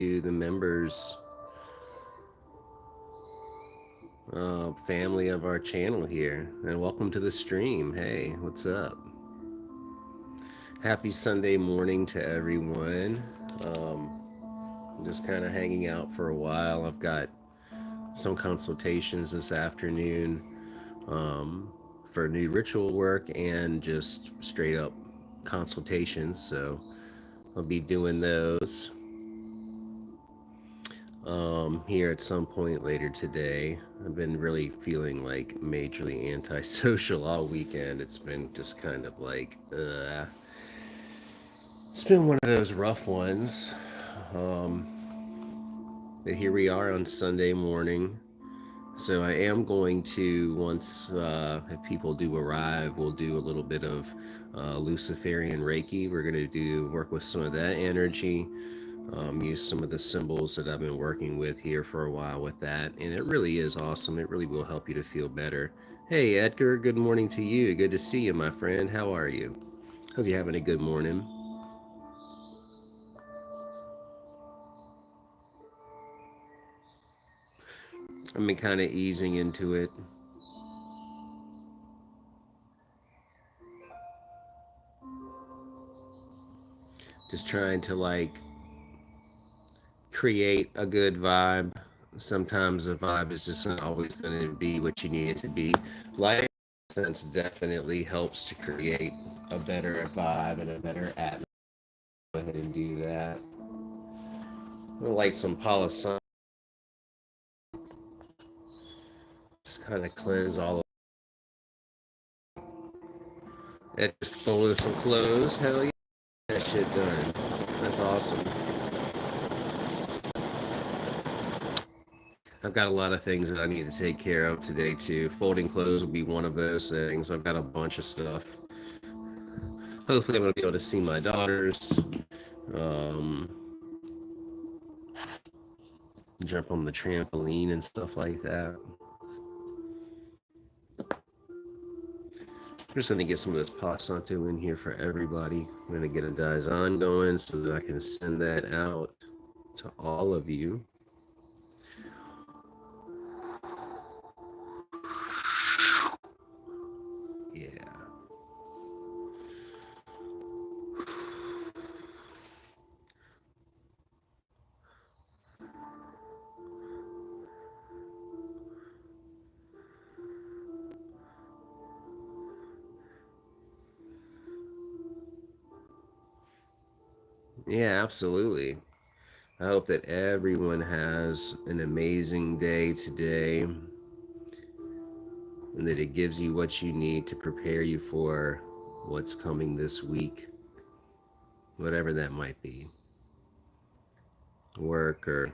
to the members, family of our channel here, and welcome to the stream. Hey, what's up? Happy Sunday morning to everyone. I'm just kind of hanging out for a while. I've got some consultations this afternoon for new ritual work and just straight up consultations. So I'll be doing those here at some point later today. I've been really feeling like majorly antisocial all weekend. It's been just kind of like, it's been one of those rough ones. But here we are on Sunday morning. So I am going to, once if people do arrive, we'll do a little bit of Luciferian Reiki. We're going to work with some of that energy, use some of the symbols that I've been working with here for a while with that. And it really is awesome. It really will help you to feel better. Hey, Edgar, good morning to you. Good to see you, my friend. How are you? Hope you're having a good morning. I've been kind of easing into it. Just trying to like create a good vibe. Sometimes the vibe is just not always going to be what you need it to be. Light sense definitely helps to create a better vibe and a better atmosphere. Go ahead and do that. I'm going to light some palosan. Just kind of cleanse all of it. Just folded some clothes. Hell yeah. That shit done. That's awesome. I've got a lot of things that I need to take care of today too. Folding clothes will be one of those things. I've got a bunch of stuff. Hopefully I'm going to be able to see my daughters. Jump on the trampoline and stuff like that. I'm just going to get some of this Pasanto in here for everybody. I'm going to get a Daizan going so that I can send that out to all of you. Yeah. Yeah, absolutely. I hope that everyone has an amazing day today and that it gives you what you need to prepare you for what's coming this week, whatever that might be. Work or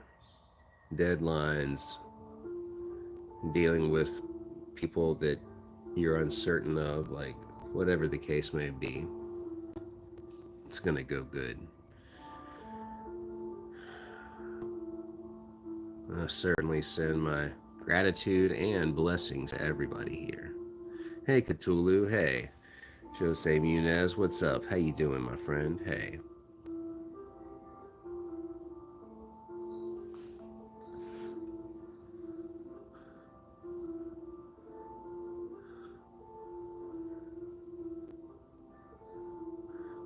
deadlines, dealing with people that you're uncertain of, like whatever the case may be, it's gonna go good. I certainly send my gratitude and blessings to everybody here. Hey Cthulhu, hey. Jose Munez, what's up? How you doing, my friend? Hey.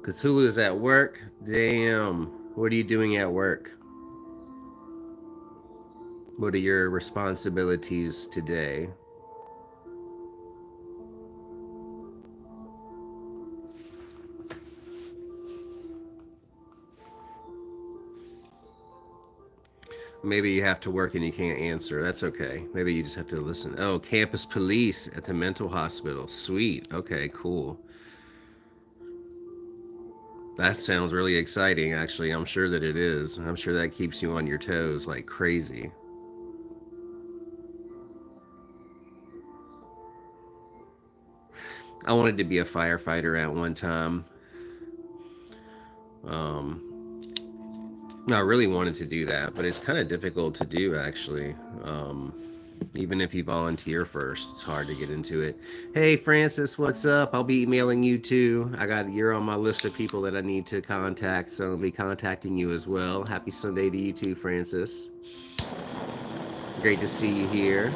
Cthulhu is at work? Damn. What are you doing at work? What are your responsibilities today? Maybe you have to work and you can't answer. That's okay. Maybe you just have to listen. Oh, campus police at the mental hospital. Sweet. Okay, cool. That sounds really exciting, actually. I'm sure that it is. I'm sure that keeps you on your toes like crazy. I wanted to be a firefighter at one time. I really wanted to do that, but it's kind of difficult to do, actually. Even if you volunteer first, it's hard to get into it. Hey, Francis, what's up? I'll be emailing you too. You're on my list of people that I need to contact, so I'll be contacting you as well. Happy Sunday to you too, Francis. Great to see you here.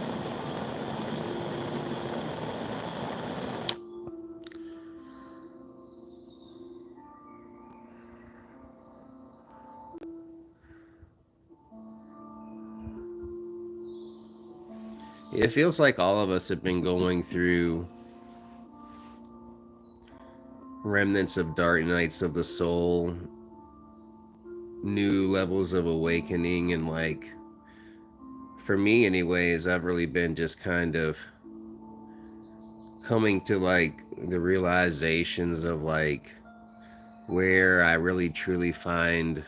It feels like all of us have been going through remnants of dark nights of the soul, new levels of awakening, and like, for me anyways, I've really been just kind of coming to like the realizations of like where I really truly find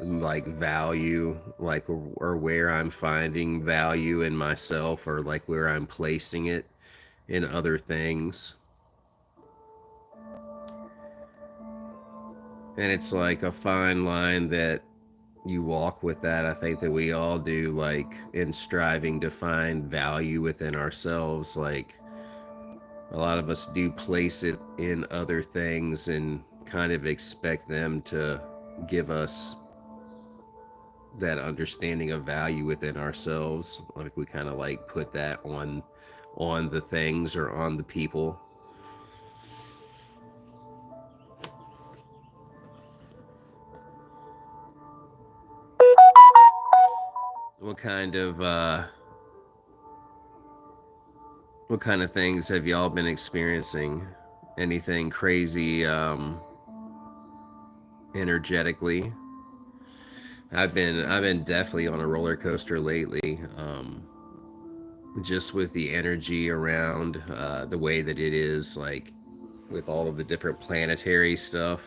like value, like, or where I'm finding value in myself, or like where I'm placing it in other things. And it's like a fine line that you walk with that. I think that we all do, like in striving to find value within ourselves. Like a lot of us do place it in other things and kind of expect them to give us that understanding of value within ourselves. Like we kind of like put that on the things or on the people. What kind of what kind of things have y'all been experiencing? Anything crazy energetically? I've been definitely on a roller coaster lately. Just with the energy around the way that it is, like with all of the different planetary stuff,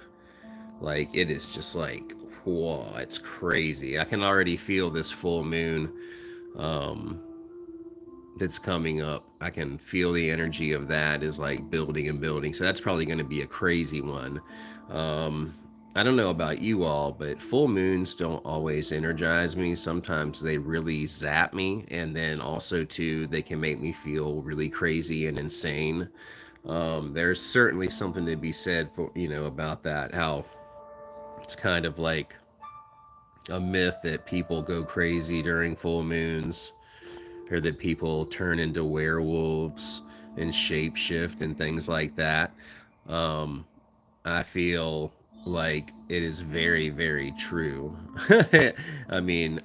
like it is just like, whoa, it's crazy. I can already feel this full moon um, that's coming up. I can feel the energy of that is like building and building. So that's probably going to be a crazy one. Um, I don't know about you all, but full moons don't always energize me. Sometimes they really zap me, and then also too, they can make me feel really crazy and insane. There's certainly something to be said for, about that. How it's kind of like a myth that people go crazy during full moons, or that people turn into werewolves and shapeshift and things like that. Um, I feel like it is very, very true. I mean,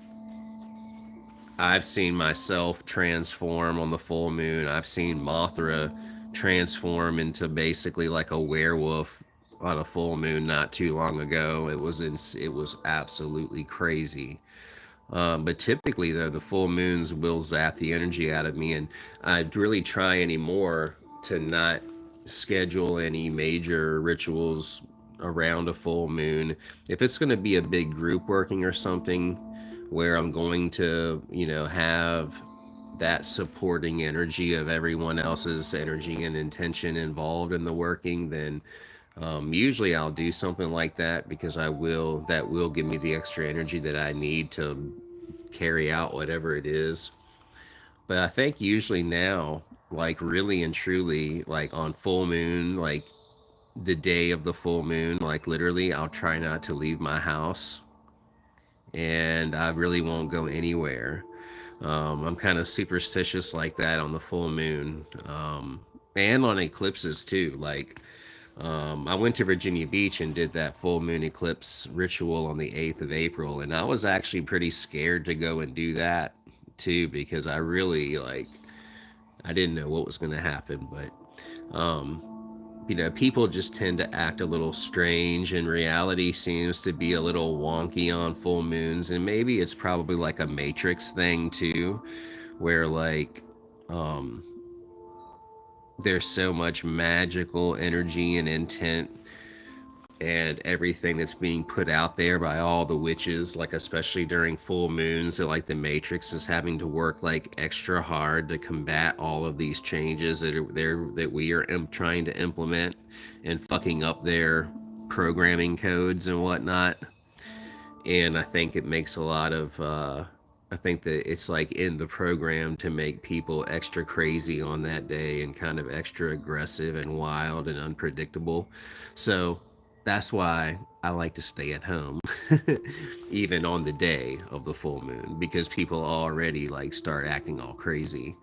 I've seen myself transform on the full moon. I've seen Mothra transform into basically like a werewolf on a full moon not too long ago. It was absolutely crazy. But typically, though, the full moons will zap the energy out of me, and I'd really try anymore to not schedule any major rituals around a full moon. If it's going to be a big group working or something where I'm going to, have that supporting energy of everyone else's energy and intention involved in the working, then usually I'll do something like that, because that will give me the extra energy that I need to carry out whatever it is. But I think usually now, like really and truly, like on full moon, like the day of the full moon, like literally, I'll try not to leave my house, and I really won't go anywhere. I'm kind of superstitious like that on the full moon, and on eclipses too. Like, I went to Virginia Beach and did that full moon eclipse ritual on the 8th of April, and I was actually pretty scared to go and do that too, because I really like, I didn't know what was going to happen. But people just tend to act a little strange, and reality seems to be a little wonky on full moons, and maybe it's probably like a matrix thing too, where like um there's so much magical energy and intent and everything that's being put out there by all the witches, like especially during full moons, that like the matrix is having to work like extra hard to combat all of these changes that we are trying to implement, and fucking up their programming codes and whatnot. And I think it makes a lot of I think that it's like in the program to make people extra crazy on that day and kind of extra aggressive and wild and unpredictable. So that's why I like to stay at home, even on the day of the full moon, because people already like start acting all crazy.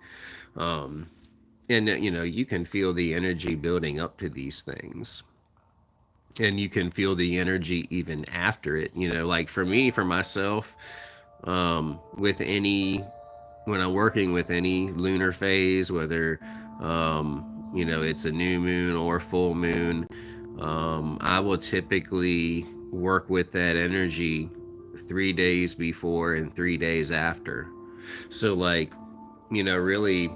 Um, and you know, you can feel the energy building up to these things, and you can feel the energy even after it. You know, like for me, for myself, with any when I'm working with any lunar phase, whether you know, it's a new moon or full moon, I will typically work with that energy 3 days before and 3 days after. So like, you know, really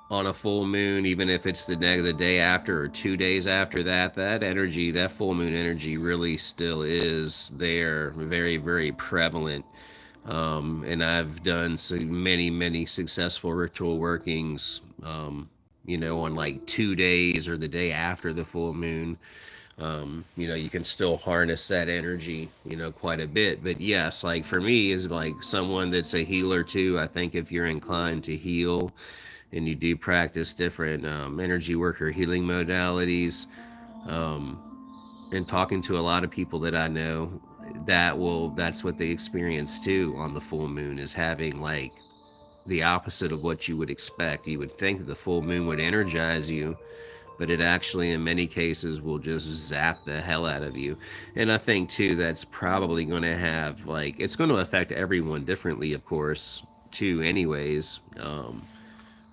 on a full moon, even if it's the day after or 2 days after that, that energy, that full moon energy really still is there, very, very prevalent. And I've done so many successful ritual workings, you know, on like 2 days or the day after the full moon. You know, you can still harness that energy, you know, quite a bit. But yes, like for me, is like someone that's a healer too. I think if you're inclined to heal and you do practice different energy work or healing modalities, um, and talking to a lot of people that I know, that's what they experience too on the full moon, is having like the opposite of what you would expect. You would think that the full moon would energize you, but it actually in many cases will just zap the hell out of you. And I think too that's probably going to have like, it's going to affect everyone differently, of course, too, anyways.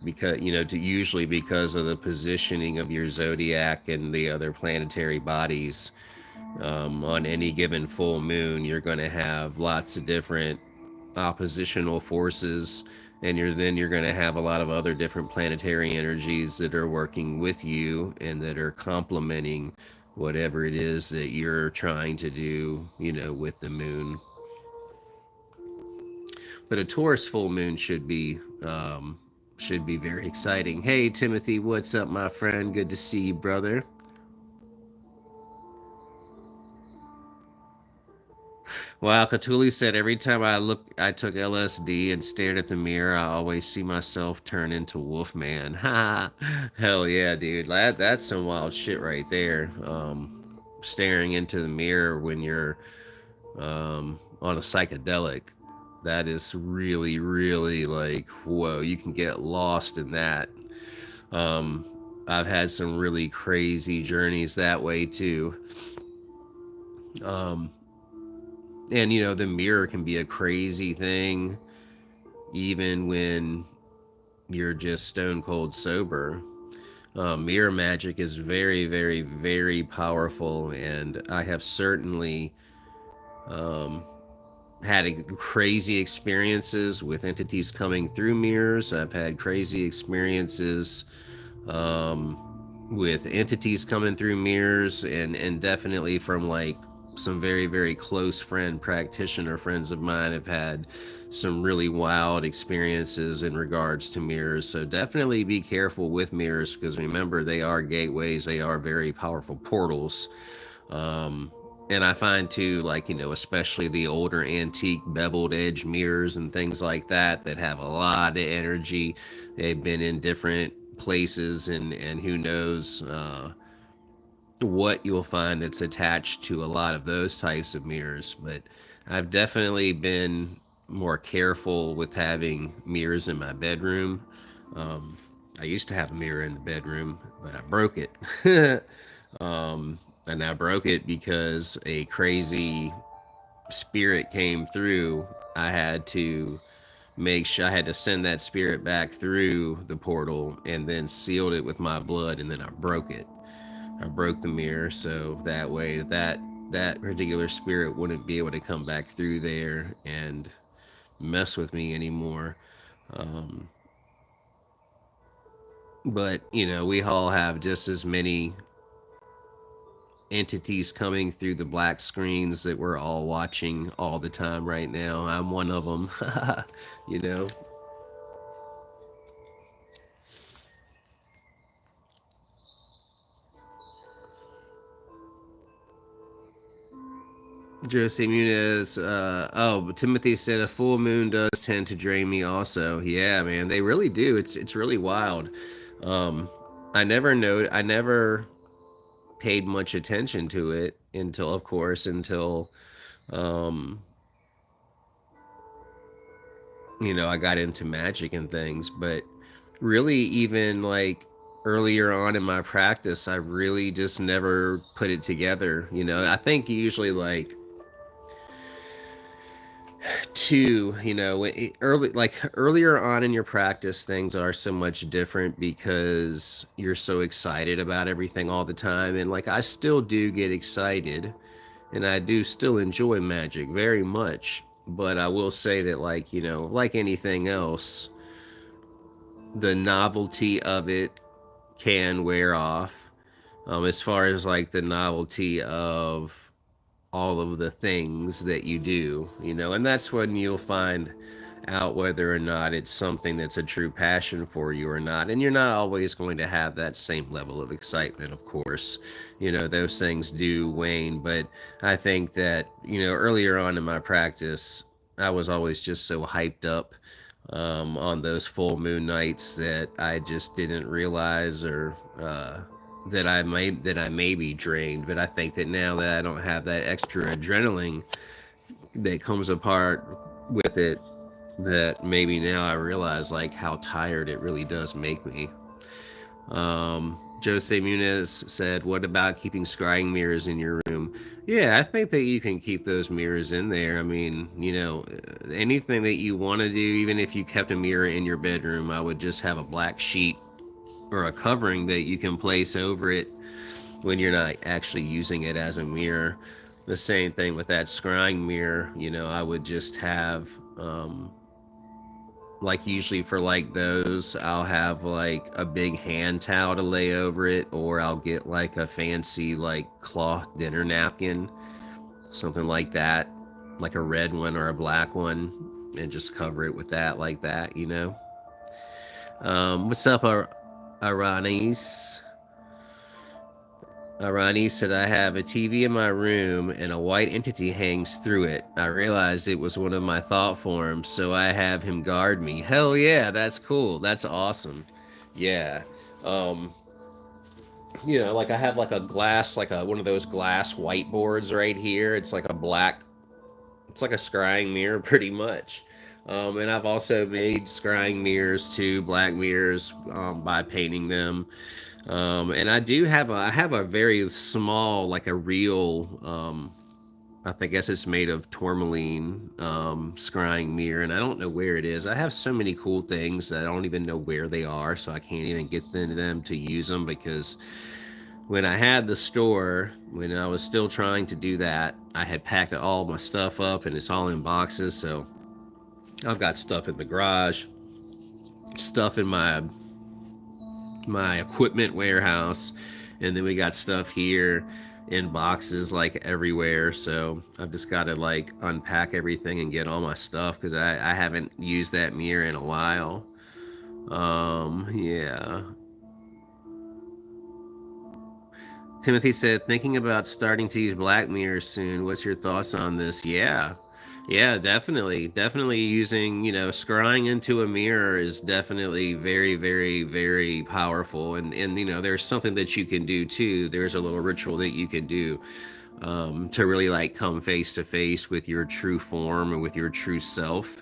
Because you know, to usually because of the positioning of your zodiac and the other planetary bodies, on any given full moon, you're going to have lots of different oppositional forces, and you're going to have a lot of other different planetary energies that are working with you and that are complementing whatever it is that you're trying to do, you know, with the moon. But a Taurus full moon should be very exciting. Hey Timothy, what's up, my friend? Good to see you, brother. Well, Catuli said every time I took LSD and stared at the mirror, I always see myself turn into Wolfman. Ha! Hell yeah, dude. That's some wild shit right there. Staring into the mirror when you're on a psychedelic. That is really, really like, whoa, you can get lost in that. Um, I've had some really crazy journeys that way too. Um, and you know, the mirror can be a crazy thing even when you're just stone cold sober. Mirror magic is very, very, very powerful, and I have certainly um, had crazy experiences with entities coming through mirrors. I've had crazy experiences um, with entities coming through mirrors, and definitely from like some very, very close practitioner friends of mine have had some really wild experiences in regards to mirrors. So definitely be careful with mirrors, because remember, they are gateways, they are very powerful portals. um, and I find too, like, you know, especially the older antique beveled edge mirrors and things like that that have a lot of energy. They've been in different places, and who knows what you'll find that's attached to a lot of those types of mirrors. But I've definitely been more careful with having mirrors in my bedroom. Um, I used to have a mirror in the bedroom, but I broke it. And I broke it because a crazy spirit came through. I had to make sure I had to send that spirit back through the portal and then sealed it with my blood, and then I broke it. I broke the mirror so that way that particular spirit wouldn't be able to come back through there and mess with me anymore. Um, but you know, we all have just as many entities coming through the black screens that we're all watching all the time right now. I'm one of them. You know. Josie Muniz, Timothy said a full moon does tend to drain me also. Yeah, man, they really do. It's really wild. Um, I never paid much attention to it until, of course, um, I got into magic and things. But really, even like earlier on in my practice, I really just never put it together. I think usually like two, earlier on in your practice, things are so much different because you're so excited about everything all the time. And like, I still do get excited and I do still enjoy magic very much. But I will say that, like, like anything else, the novelty of it can wear off. As far as like the novelty of all of the things that you do, and that's when you'll find out whether or not it's something that's a true passion for you or not. And you're not always going to have that same level of excitement, of course. Those things do wane. But I think that, earlier on in my practice, I was always just so hyped up on those full moon nights that I just didn't realize or that I may be drained. But I think that now that I don't have that extra adrenaline that comes apart with it, that maybe now I realize like how tired it really does make me. Jose Muniz said, "What about keeping scrying mirrors in your room?" Yeah, I think that you can keep those mirrors in there. I mean, anything that you want to do, even if you kept a mirror in your bedroom, I would just have a black sheet or a covering that you can place over it when you're not actually using it as a mirror. The same thing with that scrying mirror. I would just have, like, usually for like those, I'll have like a big hand towel to lay over it, or I'll get like a fancy like cloth dinner napkin, something like that, like a red one or a black one, and just cover it with that, like that. What's up, Aranis? Ronnie said, "I have a TV in my room and a white entity hangs through it. I realized it was one of my thought forms, so I have him guard me." Hell yeah, that's cool. That's awesome. Yeah. Um, like I have like a glass, like one of those glass whiteboards right here. It's like a scrying mirror pretty much. And I've also made scrying mirrors too, black mirrors, by painting them. And I have a very small, like a real, I guess it's made of tourmaline, scrying mirror, and I don't know where it is. I have so many cool things that I don't even know where they are, so I can't even get them to use them, because when I had the store, when I was still trying to do that, I had packed all my stuff up and it's all in boxes. So I've got stuff in the garage, stuff in my equipment warehouse, and then we got stuff here in boxes like everywhere. So I've just got to like unpack everything and get all my stuff, because I haven't used that mirror in a while. Yeah. Timothy said, "Thinking about starting to use black mirrors soon. What's your thoughts on this?" Yeah. Yeah, definitely. Definitely using, scrying into a mirror is definitely very, very, very powerful. And there's something that you can do too. There's a little ritual that you can do, to really like come face to face with your true form and with your true self.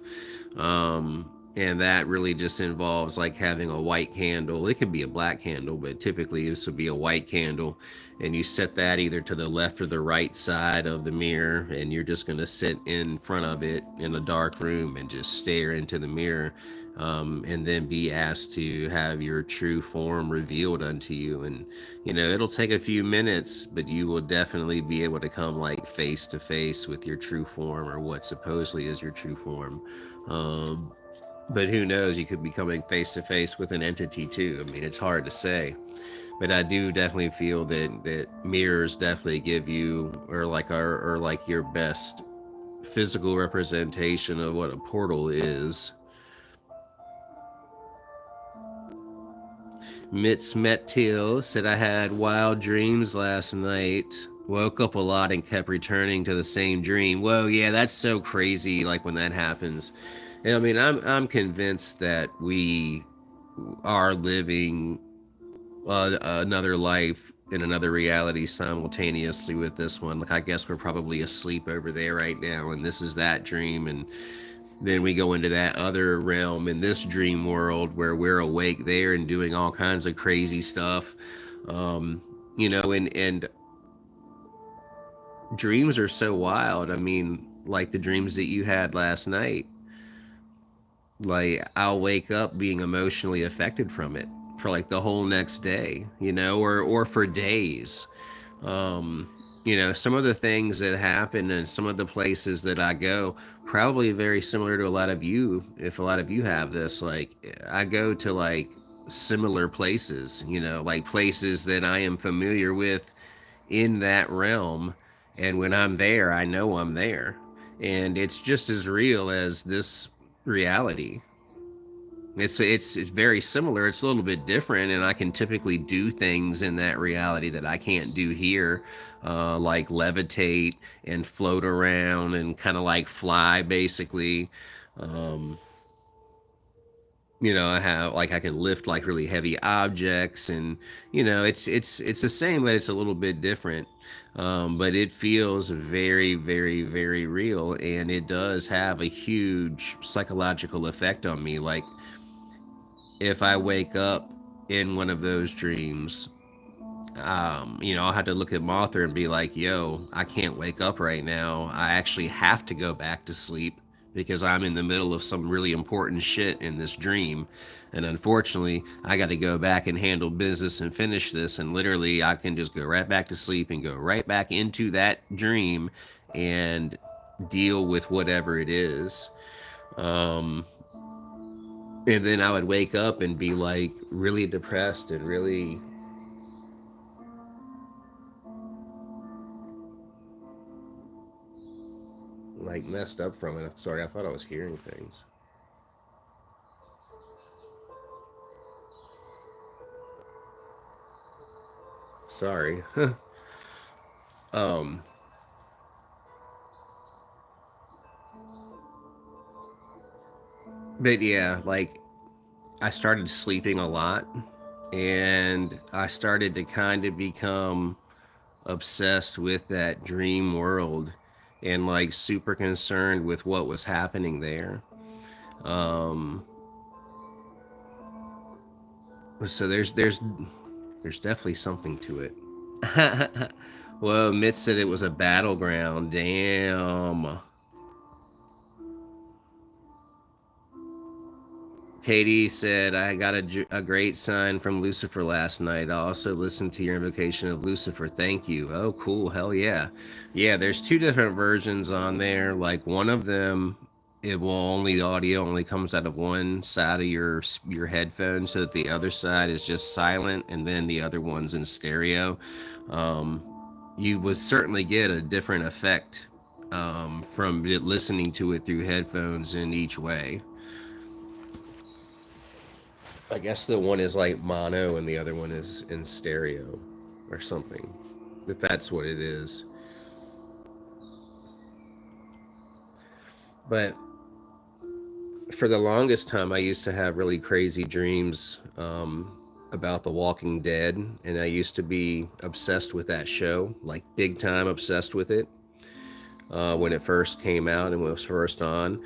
And that really just involves like having a white candle. It could be a black candle, but typically this would be a white candle. And you set that either to the left or the right side of the mirror, and you're just going to sit in front of it in the dark room and just stare into the mirror, and then be asked to have your true form revealed unto you. And it'll take a few minutes, but you will definitely be able to come like face to face with your true form, or what supposedly is your true form. But who knows, you could be coming face to face with an entity too. I mean, it's hard to say. But I do definitely feel that mirrors definitely give you, or like your best physical representation of what a portal is. Mitz Metil said, "I had wild dreams last night. woke up a lot and kept returning to the same dream. Whoa, yeah, that's so crazy. Like when that happens, and I mean, I'm convinced that we are living another life in another reality simultaneously with this one. Like I guess we're probably asleep over there right now, and this is that dream, and then we go into that other realm in this dream world where we're awake there and doing all kinds of crazy stuff. Um, and dreams are so wild. I mean, like the dreams that you had last night, like I'll wake up being emotionally affected from it for like the whole next day, or for days. Um, some of the things that happen and some of the places that I go, probably very similar to a lot of you, if a lot of you have this, like I go to like similar places, like places that I am familiar with in that realm. And when I'm there, I know I'm there. And it's just as real as this reality. It's very similar. It's a little bit different, and I can typically do things in that reality that I can't do here, like levitate and float around and kind of like fly, basically. Um, I have like I can lift like really heavy objects, and it's the same, but it's a little bit different. But it feels very, very, very real, and it does have a huge psychological effect on me. Like if I wake up in one of those dreams, I'll have to look at Martha and be like, yo, I can't wake up right now. I actually have to go back to sleep because I'm in the middle of some really important shit in this dream. And unfortunately, I got to go back and handle business and finish this. And literally, I can just go right back to sleep and go right back into that dream and deal with whatever it is. Um, and then I would wake up and be like really depressed and really like messed up from it. Sorry, I thought I was hearing things. Sorry. um, but yeah, like I started sleeping a lot, and I started to kind of become obsessed with that dream world and like super concerned with what was happening there. Um, so there's definitely something to it. Well, Mitch said it was a battleground. Damn. Katie said, I got a great sign from Lucifer last night. I also listened to your invocation of Lucifer. Thank you. Oh, cool. Hell yeah. Yeah, there's two different versions on there. Like one of them, the audio only comes out of one side of your headphone, so that the other side is just silent, and then the other one's in stereo. Um, you would certainly get a different effect from listening to it through headphones in each way. I guess the one is like mono and the other one is in stereo or something. If that's what it is. But for the longest time, I used to have really crazy dreams about The Walking Dead, and I used to be obsessed with that show, like big time obsessed with it when it first came out and was first on.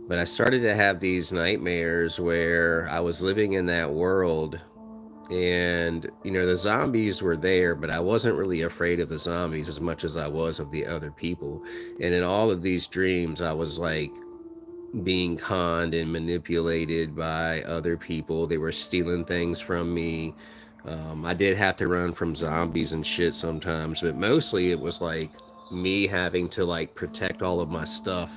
But I started to have these nightmares where I was living in that world, and the zombies were there, but I wasn't really afraid of the zombies as much as I was of the other people. And in all of these dreams, I was like being conned and manipulated by other people. They were stealing things from me. I did have to run from zombies and shit sometimes, but mostly it was like me having to like protect all of my stuff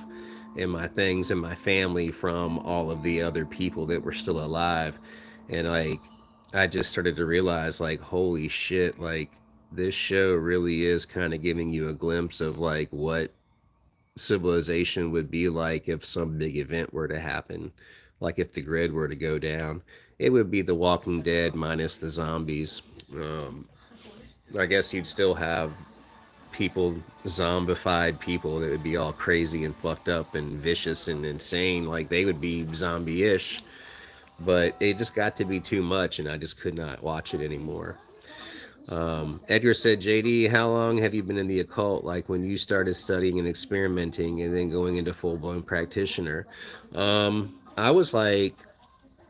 and my things and my family from all of the other people that were still alive. And like I just started to realize like holy shit, like this show really is kind of giving you a glimpse of like what civilization would be like if some big event were to happen. Like if the grid were to go down, it would be The Walking Dead minus the zombies. um, I guess you'd still have people, zombified people that would be all crazy and fucked up and vicious and insane, like they would be zombie-ish. But it just got to be too much, and I just could not watch it anymore. Edgar said, JD, how long have you been in the occult? Like when you started studying and experimenting and then going into full-blown practitioner? I was like,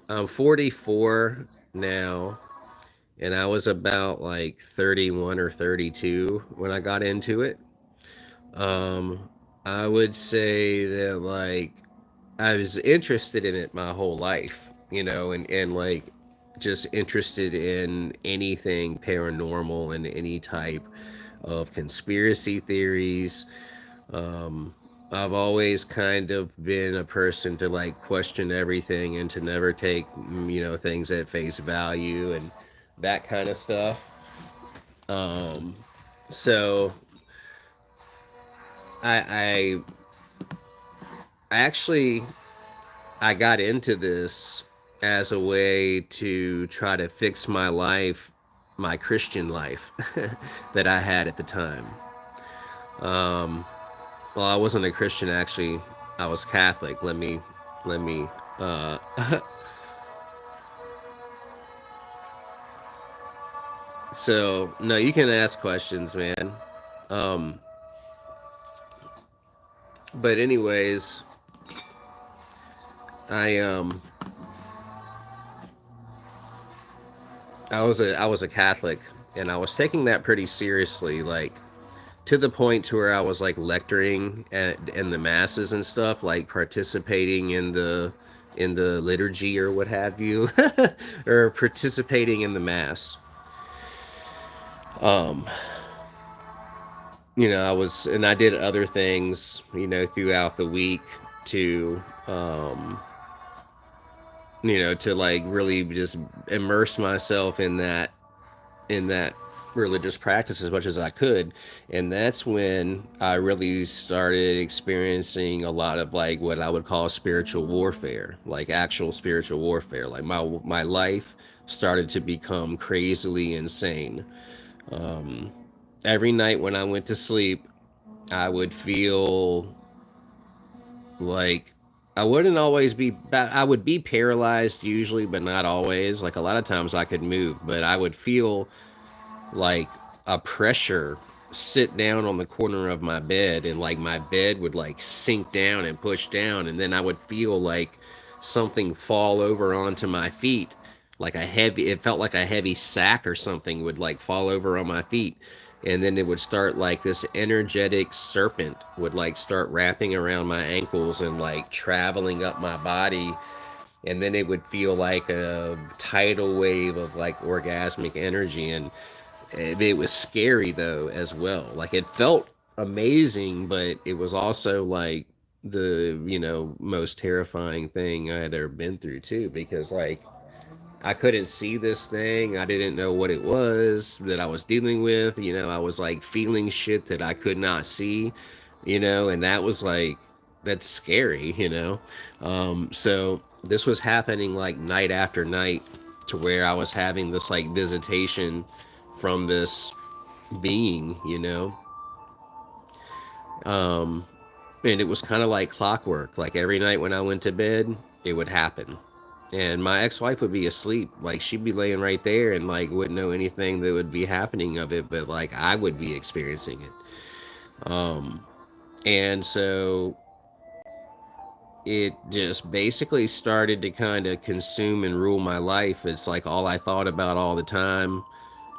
I'm 44 now, and I was about like 31 or 32 when I got into it. Um, I would say that like I was interested in it my whole life, and like just interested in anything paranormal and any type of conspiracy theories. Um, I've always kind of been a person to like question everything and to never take, things at face value and that kind of stuff. Um, so I actually I got into this as a way to try to fix my life, my Christian life that I had at the time. Um, well, I wasn't a Christian actually. I was Catholic. Let me. Uh, so no, you can ask questions, man. Um, but anyways, I um I was a Catholic, and I was taking that pretty seriously, like to the point to where I was like lecturing in the masses and stuff, like participating in the liturgy or what have you, or participating in the mass. Um, I did other things, throughout the week to, to like really just immerse myself in that religious practice as much as I could. And that's when I really started experiencing a lot of like what I would call spiritual warfare, like actual spiritual warfare. Like my life started to become crazily insane. Um, every night when I went to sleep, I would feel like I wouldn't always be, I would be paralyzed usually, but not always. Like a lot of times I could move, but I would feel like a pressure sit down on the corner of my bed, and like my bed would like sink down and push down, and then I would feel like something fall over onto my feet, like it felt like a heavy sack or something would like fall over on my feet, and then it would start like this energetic serpent would like start wrapping around my ankles and like traveling up my body, and then it would feel like a tidal wave of like orgasmic energy. And it was scary though as well. Like it felt amazing, but it was also like the most terrifying thing I had ever been through too, because like I couldn't see this thing. I didn't know what it was that I was dealing with. I was like feeling shit that I could not see, and that was like, that's scary. So this was happening like night after night, to where I was having this like visitation from this being. Um, and it was kind of like clockwork. Like every night when I went to bed, it would happen. And my ex-wife would be asleep. Like she'd be laying right there and like wouldn't know anything that would be happening of it, but like I would be experiencing it. And so it just basically started to kind of consume and rule my life. It's like all I thought about all the time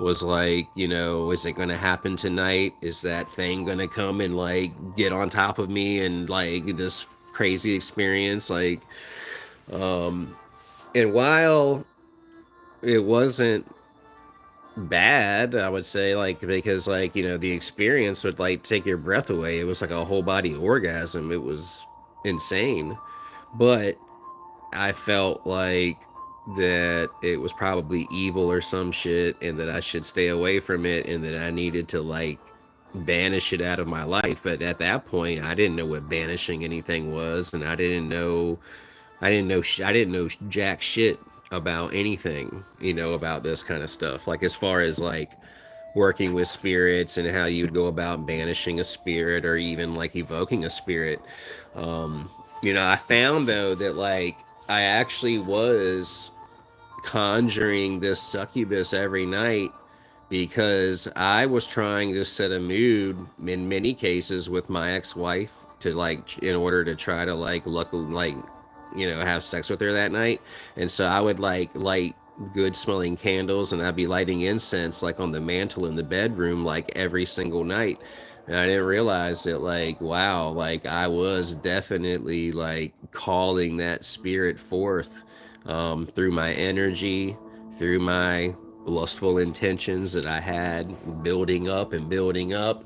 was like, is it going to happen tonight? Is that thing going to come and like get on top of me and like this crazy experience? Like, and while it wasn't bad, I would say, like, because like, the experience would like take your breath away. It was like a whole body orgasm. It was insane. But I felt like that it was probably evil or some shit, and that I should stay away from it, and that I needed to like banish it out of my life. But at that point, I didn't know what banishing anything was, and I didn't know jack shit about anything, about this kind of stuff. Like as far as like working with spirits and how you'd go about banishing a spirit or even like evoking a spirit. Um, I found though that like I actually was conjuring this succubus every night because I was trying to set a mood in many cases with my ex-wife to like in order to try to have sex with her that night. And so I would like light good smelling candles and I'd be lighting incense like on the mantle in the bedroom like every single night. And I didn't realize that like wow, like I was definitely like calling that spirit forth through my energy, through my lustful intentions that I had building up and building up,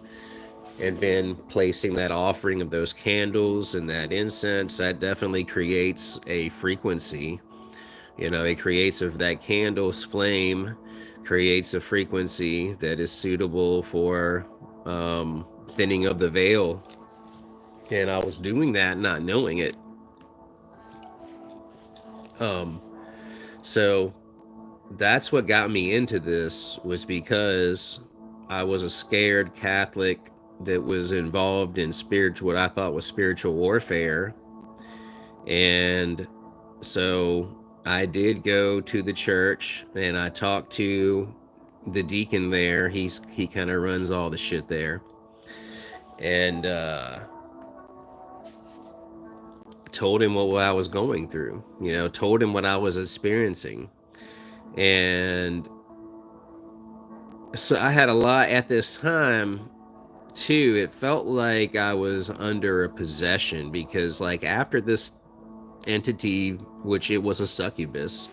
and then placing that offering of those candles and that incense. That definitely creates a frequency. It creates of that candle's flame creates a frequency that is suitable for thinning of the veil. And I was doing that not knowing it. So that's what got me into this, was because I was a scared Catholic that was involved in what I thought was spiritual warfare. And so I did go to the church and I talked to the deacon there. He kind of runs all the shit there. And told him what I was going through, told him what I was experiencing. And so I had a lot at this time too. It felt like I was under a possession because like after this entity, which it was a succubus,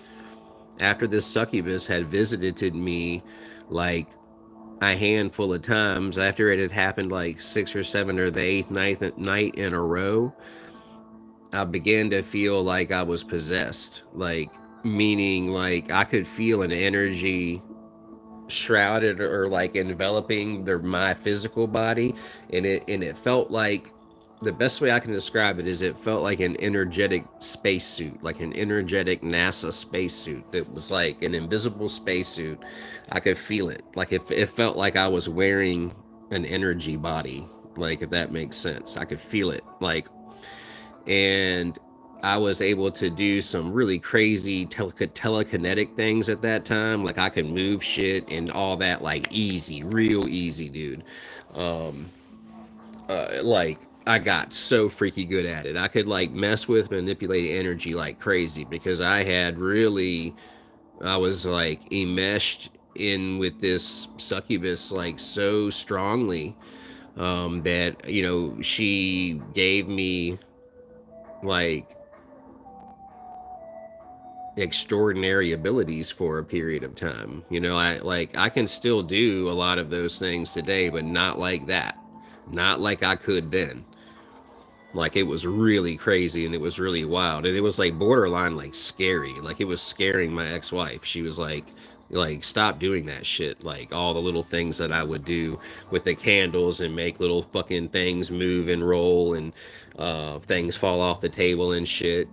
after this succubus had visited me like a handful of times, after it had happened like 6 or 7 or the 8th, 9th night in a row, I began to feel like I was possessed, like meaning like I could feel an energy shrouded or like enveloping my physical body, and it felt like, the best way I can describe it is it felt like an energetic spacesuit, like an energetic NASA spacesuit that was like an invisible spacesuit. I could feel it, like it felt like I was wearing an energy body, like if that makes sense. I could feel it, like, and I was able to do some really crazy telekinetic things at that time. Like I could move shit and all that, like easy, real easy, dude. Like I got so freaky good at it. I could like mess with, manipulate energy like crazy because I was like enmeshed in with this succubus like so strongly, that she gave me like extraordinary abilities for a period of time. I can still do a lot of those things today, but not like that. Not like I could then. Like it was really crazy and it was really wild, and it was like borderline like scary. Like it was scaring my ex-wife. She was like stop doing that shit. Like all the little things that I would do with the candles and make little fucking things move and roll and things fall off the table and shit.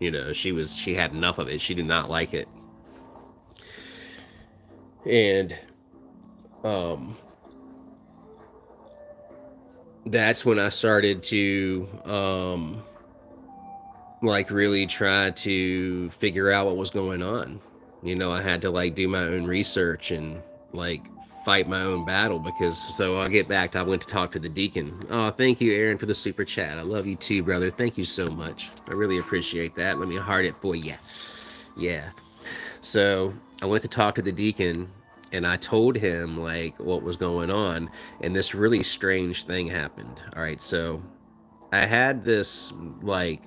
She had enough of it. She did not like it. And that's when I started to like really try to figure out what was going on. I had to like do my own research and like fight my own battle, because so I'll get back to, I went to talk to the deacon. Oh, thank you, Aaron, for the super chat. I love you too, brother. Thank you so much. I really appreciate that. Let me heart it for you. Yeah. So I went to talk to the deacon and I told him like what was going on, and this really strange thing happened. All right, so I had this like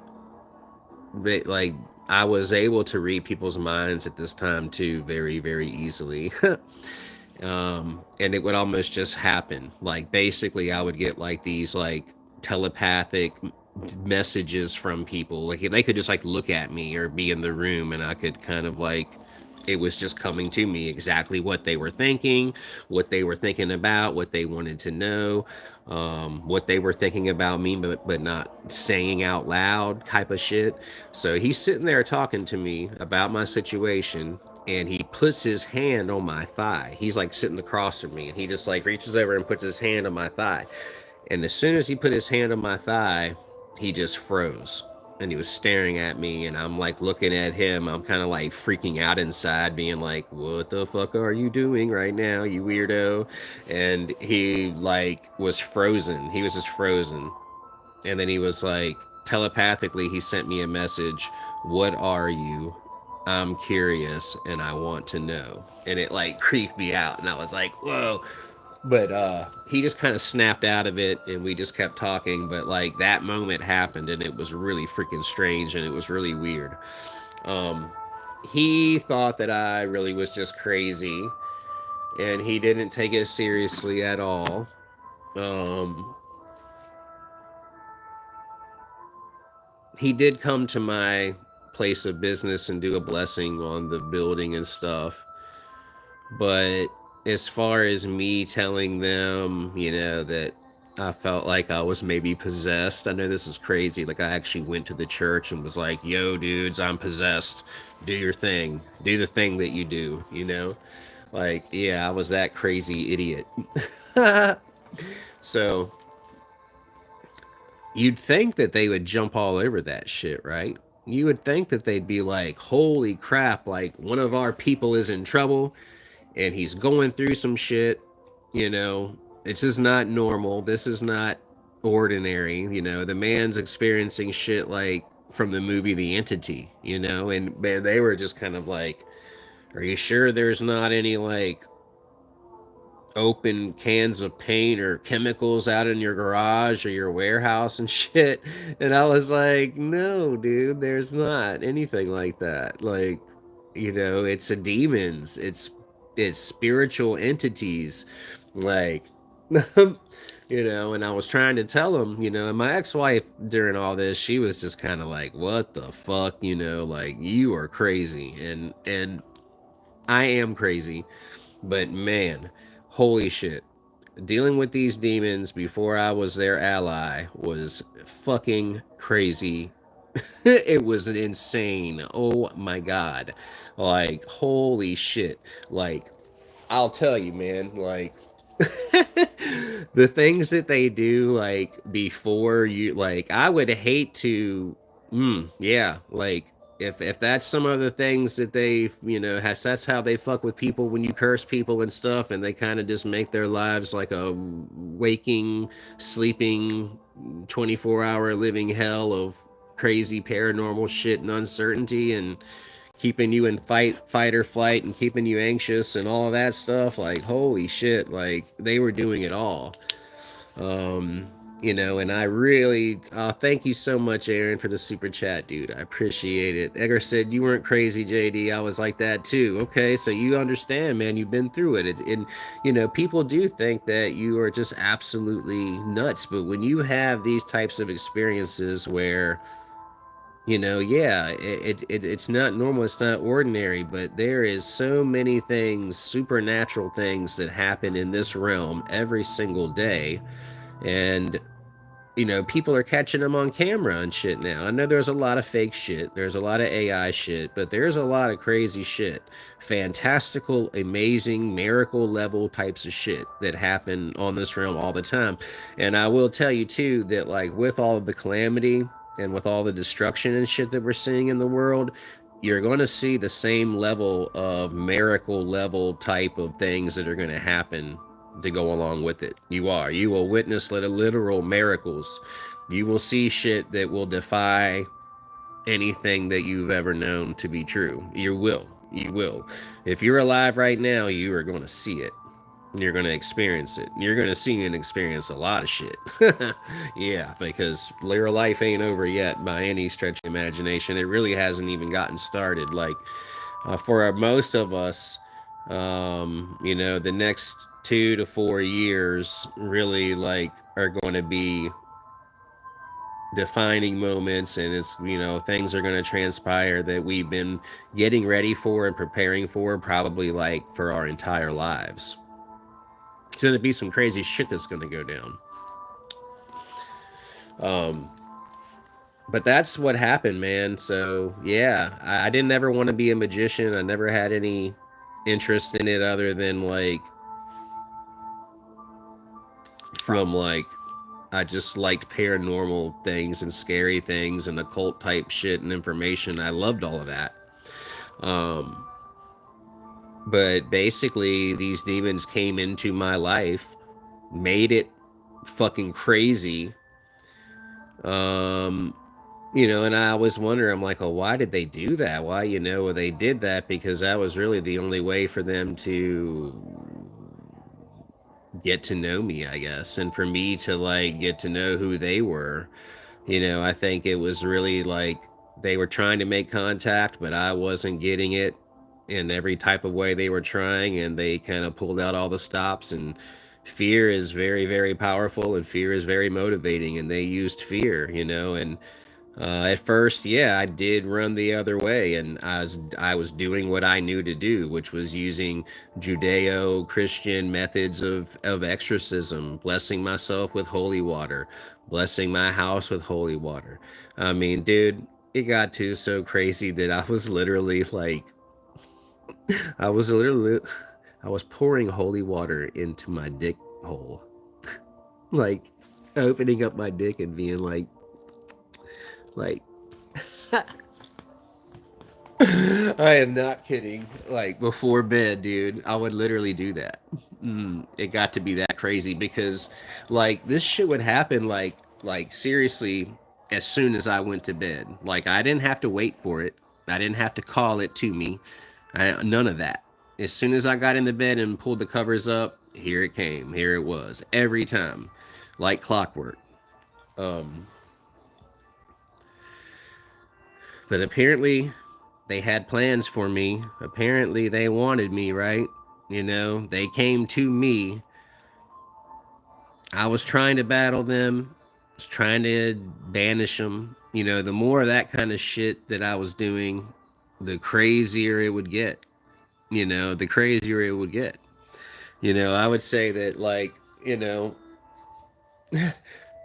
I was able to read people's minds at this time too, very, very easily. And it would almost just happen. Like basically I would get like these like telepathic messages from people. Like they could just like look at me or be in the room and I could kind of like, it was just coming to me exactly what they were thinking about, what they wanted to know, what they were thinking about me, but not saying out loud type of shit. So he's sitting there talking to me about my situation, and he puts his hand on my thigh. He's like sitting across from me, and he just like reaches over and puts his hand on my thigh. And as soon as he put his hand on my thigh, he just froze. And he was staring at me, and I'm like looking at him. I'm kind of like freaking out inside, being like, what the fuck are you doing right now, you weirdo? And he like was frozen. He was just frozen. And then he was like, telepathically, he sent me a message. What are you? I'm curious and I want to know. And it like creeped me out. And I was like, whoa. But he just kind of snapped out of it, and we just kept talking. But like that moment happened, and it was really freaking strange, and it was really weird. Um, he thought that I really was just crazy, and he didn't take it seriously at all. Um, he did come to my place of business and do a blessing on the building and stuff. But as far as me telling them, that I felt like I was maybe possessed, I know this is crazy. Like, I actually went to the church and was like, yo, dudes, I'm possessed. Do your thing. Do the thing that you do. Like, yeah, I was that crazy idiot. So, you'd think that they would jump all over that shit, right? You would think that they'd be like, holy crap, like, one of our people is in trouble and he's going through some shit. This is not normal. This is not ordinary. The man's experiencing shit like from the movie The Entity, and man, they were just kind of like, are you sure there's not any like open cans of paint or chemicals out in your garage or your warehouse and shit? And I was like, no, dude, there's not anything like that. Like, it's a demons, it's spiritual entities, like, and I was trying to tell him, and my ex-wife during all this, she was just kind of like, what the fuck, like, you are crazy. And I am crazy. But man, holy shit. Dealing with these demons before I was their ally was fucking crazy. It was insane. Oh my god. Like, holy shit. Like, I'll tell you, man, like, the things that they do, like, before you, like, I would hate to, yeah, like, if that's some of the things that they, that's how they fuck with people when you curse people and stuff, and they kind of just make their lives like a waking, sleeping, 24-hour living hell of crazy paranormal shit and uncertainty, and keeping you in fight or flight, and keeping you anxious and all of that stuff. Like, holy shit, like, they were doing it all. And I really, thank you so much, Aaron, for the super chat, dude. I appreciate it. Edgar said, you weren't crazy, JD. I was like that too. Okay, so you understand, man. You've been through it. And people do think that you are just absolutely nuts. But when you have these types of experiences where, yeah, it's not normal, it's not ordinary, but there is so many things, supernatural things that happen in this realm every single day. And people are catching them on camera and shit now. I know there's a lot of fake shit, there's a lot of AI shit, but there's a lot of crazy shit, fantastical, amazing, miracle level types of shit that happen on this realm all the time. And I will tell you too that, like, with all of the calamity and with all the destruction and shit that we're seeing in the world, you're going to see the same level of miracle level type of things that are going to happen to go along with it. You will witness literal miracles. You will see shit that will defy anything that you've ever known to be true. You will. If you're alive right now, you are going to see it. You're going to experience it. You're going to see and experience a lot of shit. Yeah, because your life ain't over yet by any stretch of imagination. It really hasn't even gotten started. Like, for most of us, the next 2 to 4 years really, like, are going to be defining moments, and it's, things are going to transpire that we've been getting ready for and preparing for probably, like, for our entire lives. It's going to be some crazy shit that's going to go down. But that's what happened, man. So yeah, I didn't ever want to be a magician. I never had any interest in it other than like from like I just liked paranormal things and scary things and occult type shit and information. I loved all of that. Um, but basically, these demons came into my life, made it fucking crazy. Um, and I always wonder, I'm like, oh, why did they do that? Why, they did that because that was really the only way for them to get to know me, I guess, and for me to like get to know who they were. I think it was really like they were trying to make contact, but I wasn't getting it in every type of way they were trying, and they kind of pulled out all the stops. And fear is very, very powerful, and fear is very motivating, and they used fear, and at first, yeah, I did run the other way, and I was doing what I knew to do, which was using Judeo-Christian methods of exorcism, blessing myself with holy water, blessing my house with holy water. I mean, dude, it got to so crazy that I was literally like, I was literally, I was pouring holy water into my dick hole, like opening up my dick and being like. I am not kidding. Like before bed, dude, I would literally do that. It got to be that crazy because, like, this shit would happen like seriously as soon as I went to bed. Like I didn't have to wait for it. I didn't have to call it to me. None of that. As soon as I got in the bed and pulled the covers up, here it came. Here it was every time, like clockwork. Um, but apparently they had plans for me. Apparently they wanted me, right? They came to me. I was trying to battle them. I was trying to banish them. The more of that kind of shit that I was doing, the crazier it would get. The crazier it would get. I would say that like,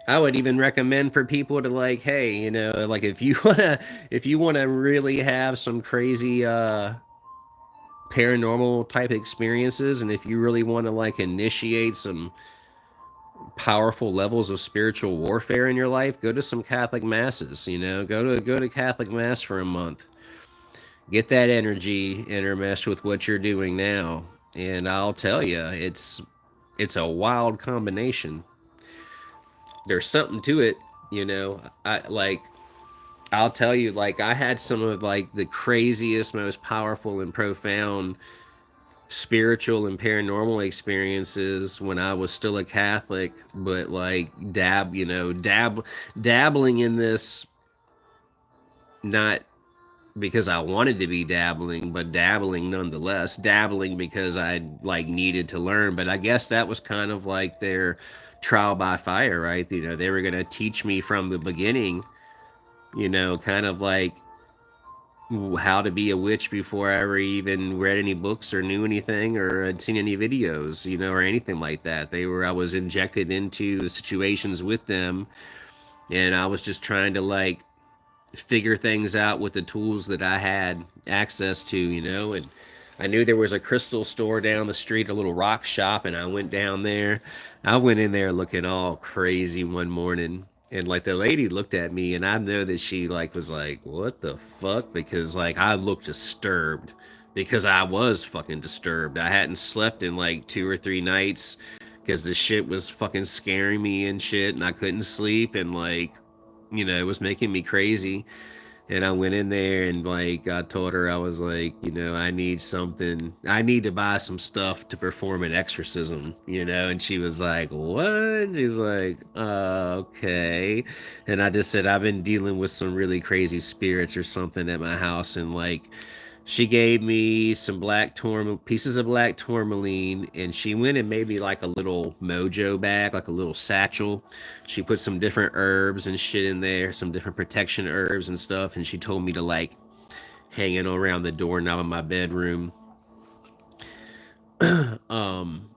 I would even recommend for people to like, hey, like if you wanna really have some crazy paranormal type experiences, and if you really want to like initiate some powerful levels of spiritual warfare in your life, go to some Catholic masses. Go to Catholic mass for a month, get that energy intermeshed with what you're doing now, and I'll tell you, it's a wild combination. There's something to it. I'll tell you, like, I had some of like the craziest, most powerful and profound spiritual and paranormal experiences when I was still a Catholic, but like dabbling in this, not because I wanted to be dabbling, but dabbling nonetheless, dabbling because I like needed to learn. But I guess that was kind of like their trial by fire, right? They were going to teach me from the beginning, kind of like how to be a witch before I ever even read any books or knew anything or had seen any videos, or anything like that. I was injected into the situations with them, and I was just trying to like figure things out with the tools that I had access to, and I knew there was a crystal store down the street, a little rock shop, and I went down there. I went in there looking all crazy one morning, and like the lady looked at me, and I know that she like was like, "What the fuck?" Because like I looked disturbed, because I was fucking disturbed. I hadn't slept in like 2 or 3 nights because the shit was fucking scaring me and shit, and I couldn't sleep, and like, it was making me crazy. And I went in there and like I told her, I was like, I need something. I need to buy some stuff to perform an exorcism, and she was like, what? She's like, okay. And I just said, I've been dealing with some really crazy spirits or something at my house, and like she gave me some pieces of black tourmaline, and she went and made me like a little mojo bag, like a little satchel. She put some different herbs and shit in there, some different protection herbs and stuff, and she told me to like hang it around the doorknob of my bedroom. um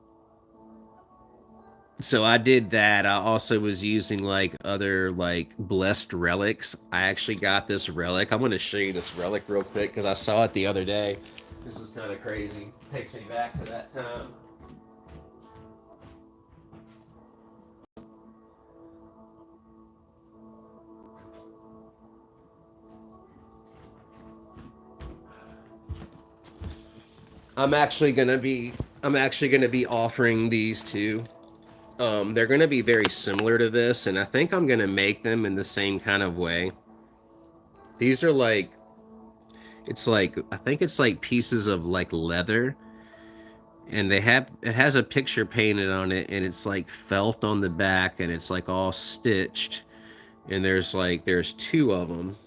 so I did that. I also was using like other like blessed relics. I actually got this relic. I'm going to show you this relic real quick because I saw it the other day. This is kind of crazy. Takes me back to that time. I'm actually gonna be offering these two. They're gonna be very similar to this, and I think I'm gonna make them in the same kind of way. These are like, it's like, I think it's like pieces of like leather, and it has a picture painted on it, and it's like felt on the back, and it's like all stitched, and there's two of them.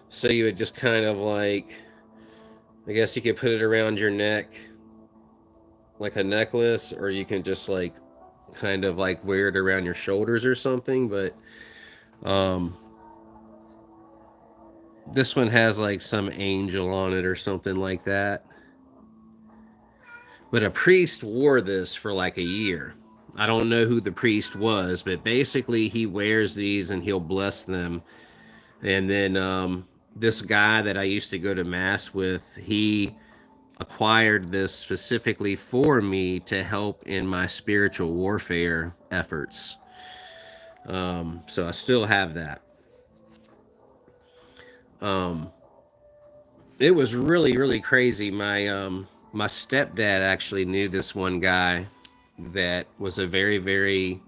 So you would just kind of like, I guess you could put it around your neck like a necklace, or you can just like kind of like wear it around your shoulders or something. But this one has like some angel on it or something like that. But a priest wore this for like a year. I don't know who the priest was, but basically he wears these and he'll bless them. And then this guy that I used to go to mass with, he acquired this specifically for me to help in my spiritual warfare efforts. So I still have that. It was really, really crazy. My stepdad actually knew this one guy that was a very, very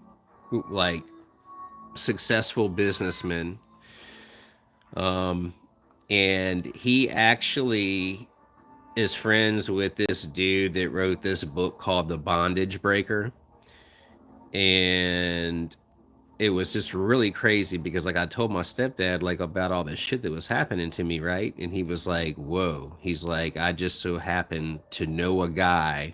like successful businessman. And he actually is friends with this dude that wrote this book called The Bondage Breaker. And it was just really crazy because like I told my stepdad like about all this shit that was happening to me, right? And he was like, whoa. He's like, I just so happen to know a guy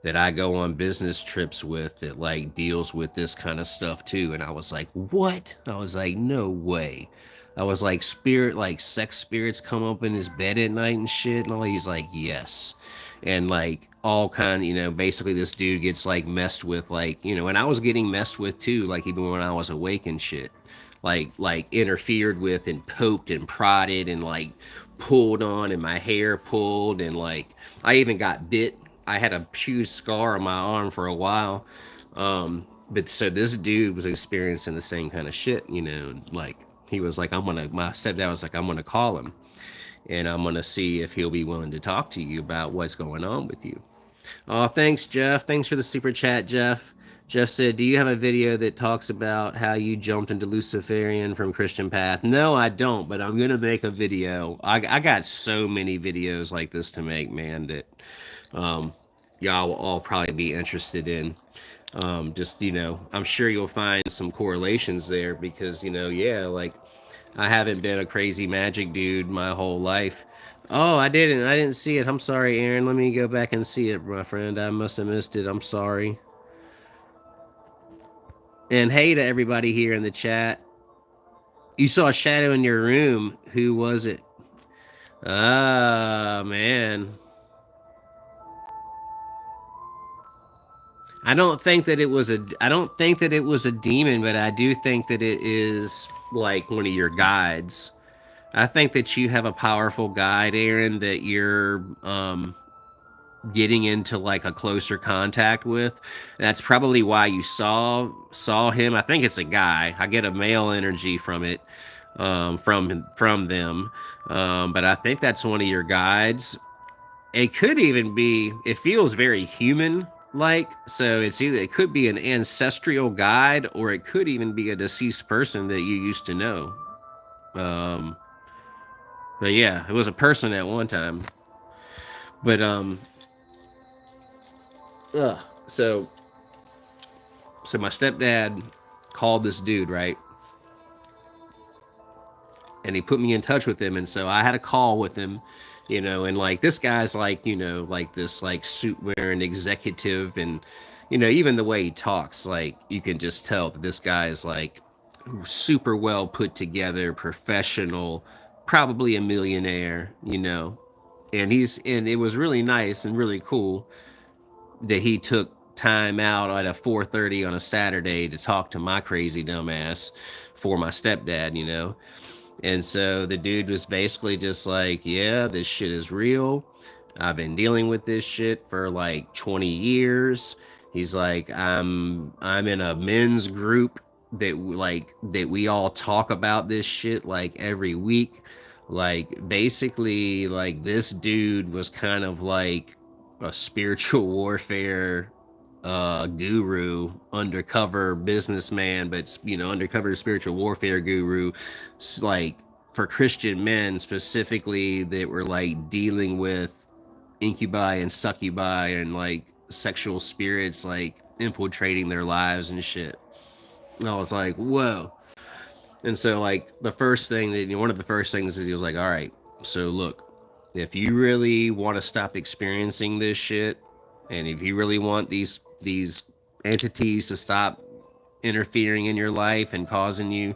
that I go on business trips with that like deals with this kind of stuff too. And I was like, what? I was like, no way. I was like, like sex spirits come up in his bed at night and shit. And all. He's like, yes. And like all kind, basically this dude gets like messed with, like, and I was getting messed with too, like even when I was awake and shit. Like interfered with and poked and prodded and like pulled on, and my hair pulled, and like I even got bit. I had a huge scar on my arm for a while. But so this dude was experiencing the same kind of shit, like he was like, my stepdad was like, I'm gonna call him and I'm gonna see if he'll be willing to talk to you about what's going on with you. Oh, thanks, Jeff. Thanks for the super chat, Jeff. Jeff said, do you have a video that talks about how you jumped into Luciferian from Christian Path? No, I don't, but I'm gonna make a video. I got so many videos like this to make, man, that y'all will all probably be interested in. Just, I'm sure you'll find some correlations there because, yeah, like I haven't been a crazy magic dude my whole life. Oh, I didn't see it. I'm sorry, Aaron. Let me go back and see it, my friend. I must have missed it. I'm sorry. And hey to everybody here in the chat. You saw a shadow in your room. Who was it? Ah, man. I don't think that it was a demon, but I do think that it is like one of your guides. I think that you have a powerful guide, Aaron, that you're getting into like a closer contact with. That's probably why you saw him. I think it's a guy. I get a male energy from it, from them. But I think that's one of your guides. It could even be. It feels very human. Like, so it could be an ancestral guide, or it could even be a deceased person that you used to know. But yeah, it was a person at one time. But so my stepdad called this dude, right? And he put me in touch with him, and so I had a call with him, and like this guy's like, like this like suit wearing executive, and even the way he talks, like you can just tell that this guy is like super well put together, professional, probably a millionaire, and it was really nice and really cool that he took time out at a 4:30 on a Saturday to talk to my crazy dumbass for my stepdad, And so the dude was basically just like, yeah, this shit is real. I've been dealing with this shit for like 20 years. He's like, I'm in a men's group that we all talk about this shit like every week. Like basically like this dude was kind of like a spiritual warfare guru, undercover businessman, but undercover spiritual warfare guru, like for Christian men specifically that were like dealing with incubi and succubi and like sexual spirits like infiltrating their lives and shit. And I was like, whoa. And so like the first thing that one of the first things is he was like, all right, so look, if you really want to stop experiencing this shit, and if you really want these entities to stop interfering in your life and causing you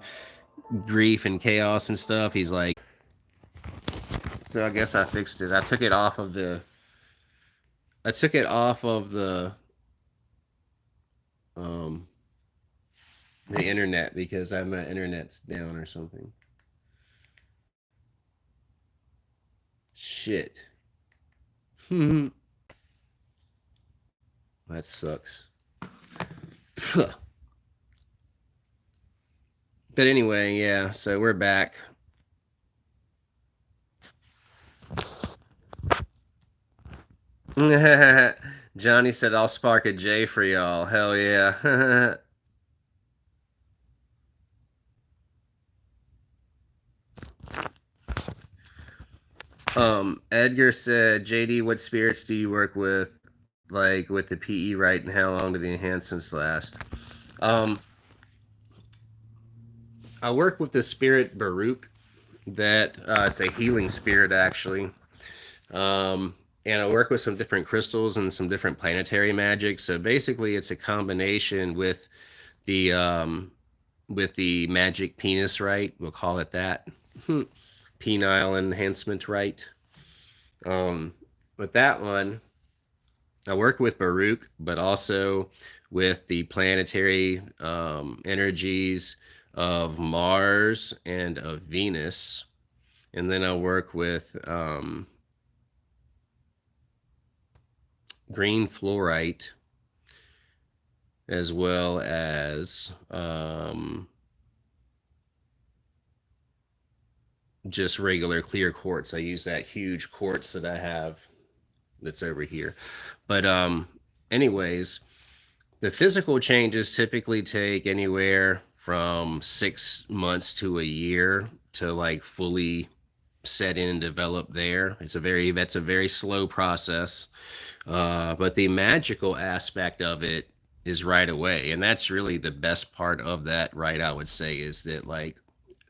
grief and chaos and stuff, he's like, so I guess I fixed it. I took it off of the um the internet because my internet's down or something. Shit. That sucks. But anyway, yeah, so we're back. Johnny said, I'll spark a J for y'all. Hell yeah. Edgar said, JD, what spirits do you work with, like with the PE right, and how long do the enhancements last? I work with the spirit Baruch. That it's a healing spirit actually. And I work with some different crystals and some different planetary magic. So basically, it's a combination the with the magic penis right. We'll call it that. Penile enhancement right. With that one, I work with Baruch, but also with the planetary energies of Mars and of Venus. And then I work with green fluorite, as well as just regular clear quartz. I use that huge quartz that I have that's over here. But anyways, the physical changes typically take anywhere from 6 months to a year to like fully set in and develop there. That's a very slow process. But the magical aspect of it is right away. And that's really the best part of that, right? I would say is that like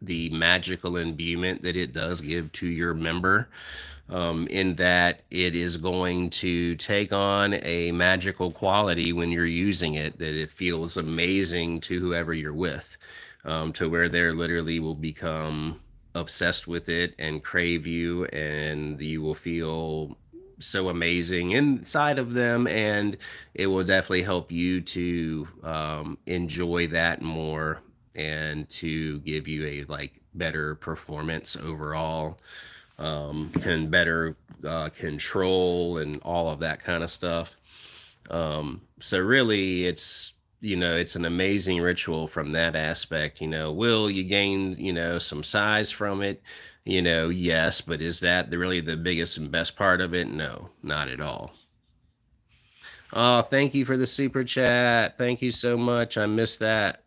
the magical imbuement that it does give to your member, in that it is going to take on a magical quality when you're using it, that it feels amazing to whoever you're with, to where they literally will become obsessed with it and crave you, and you will feel so amazing inside of them, and it will definitely help you to enjoy that more and to give you a like better performance overall, can better control and all of that kind of stuff. So really it's an amazing ritual from that aspect. Will you gain some size from it? Yes, but is that really the biggest and best part of it? No, not at all. Oh, thank you for the super chat. Thank you so much. I missed that.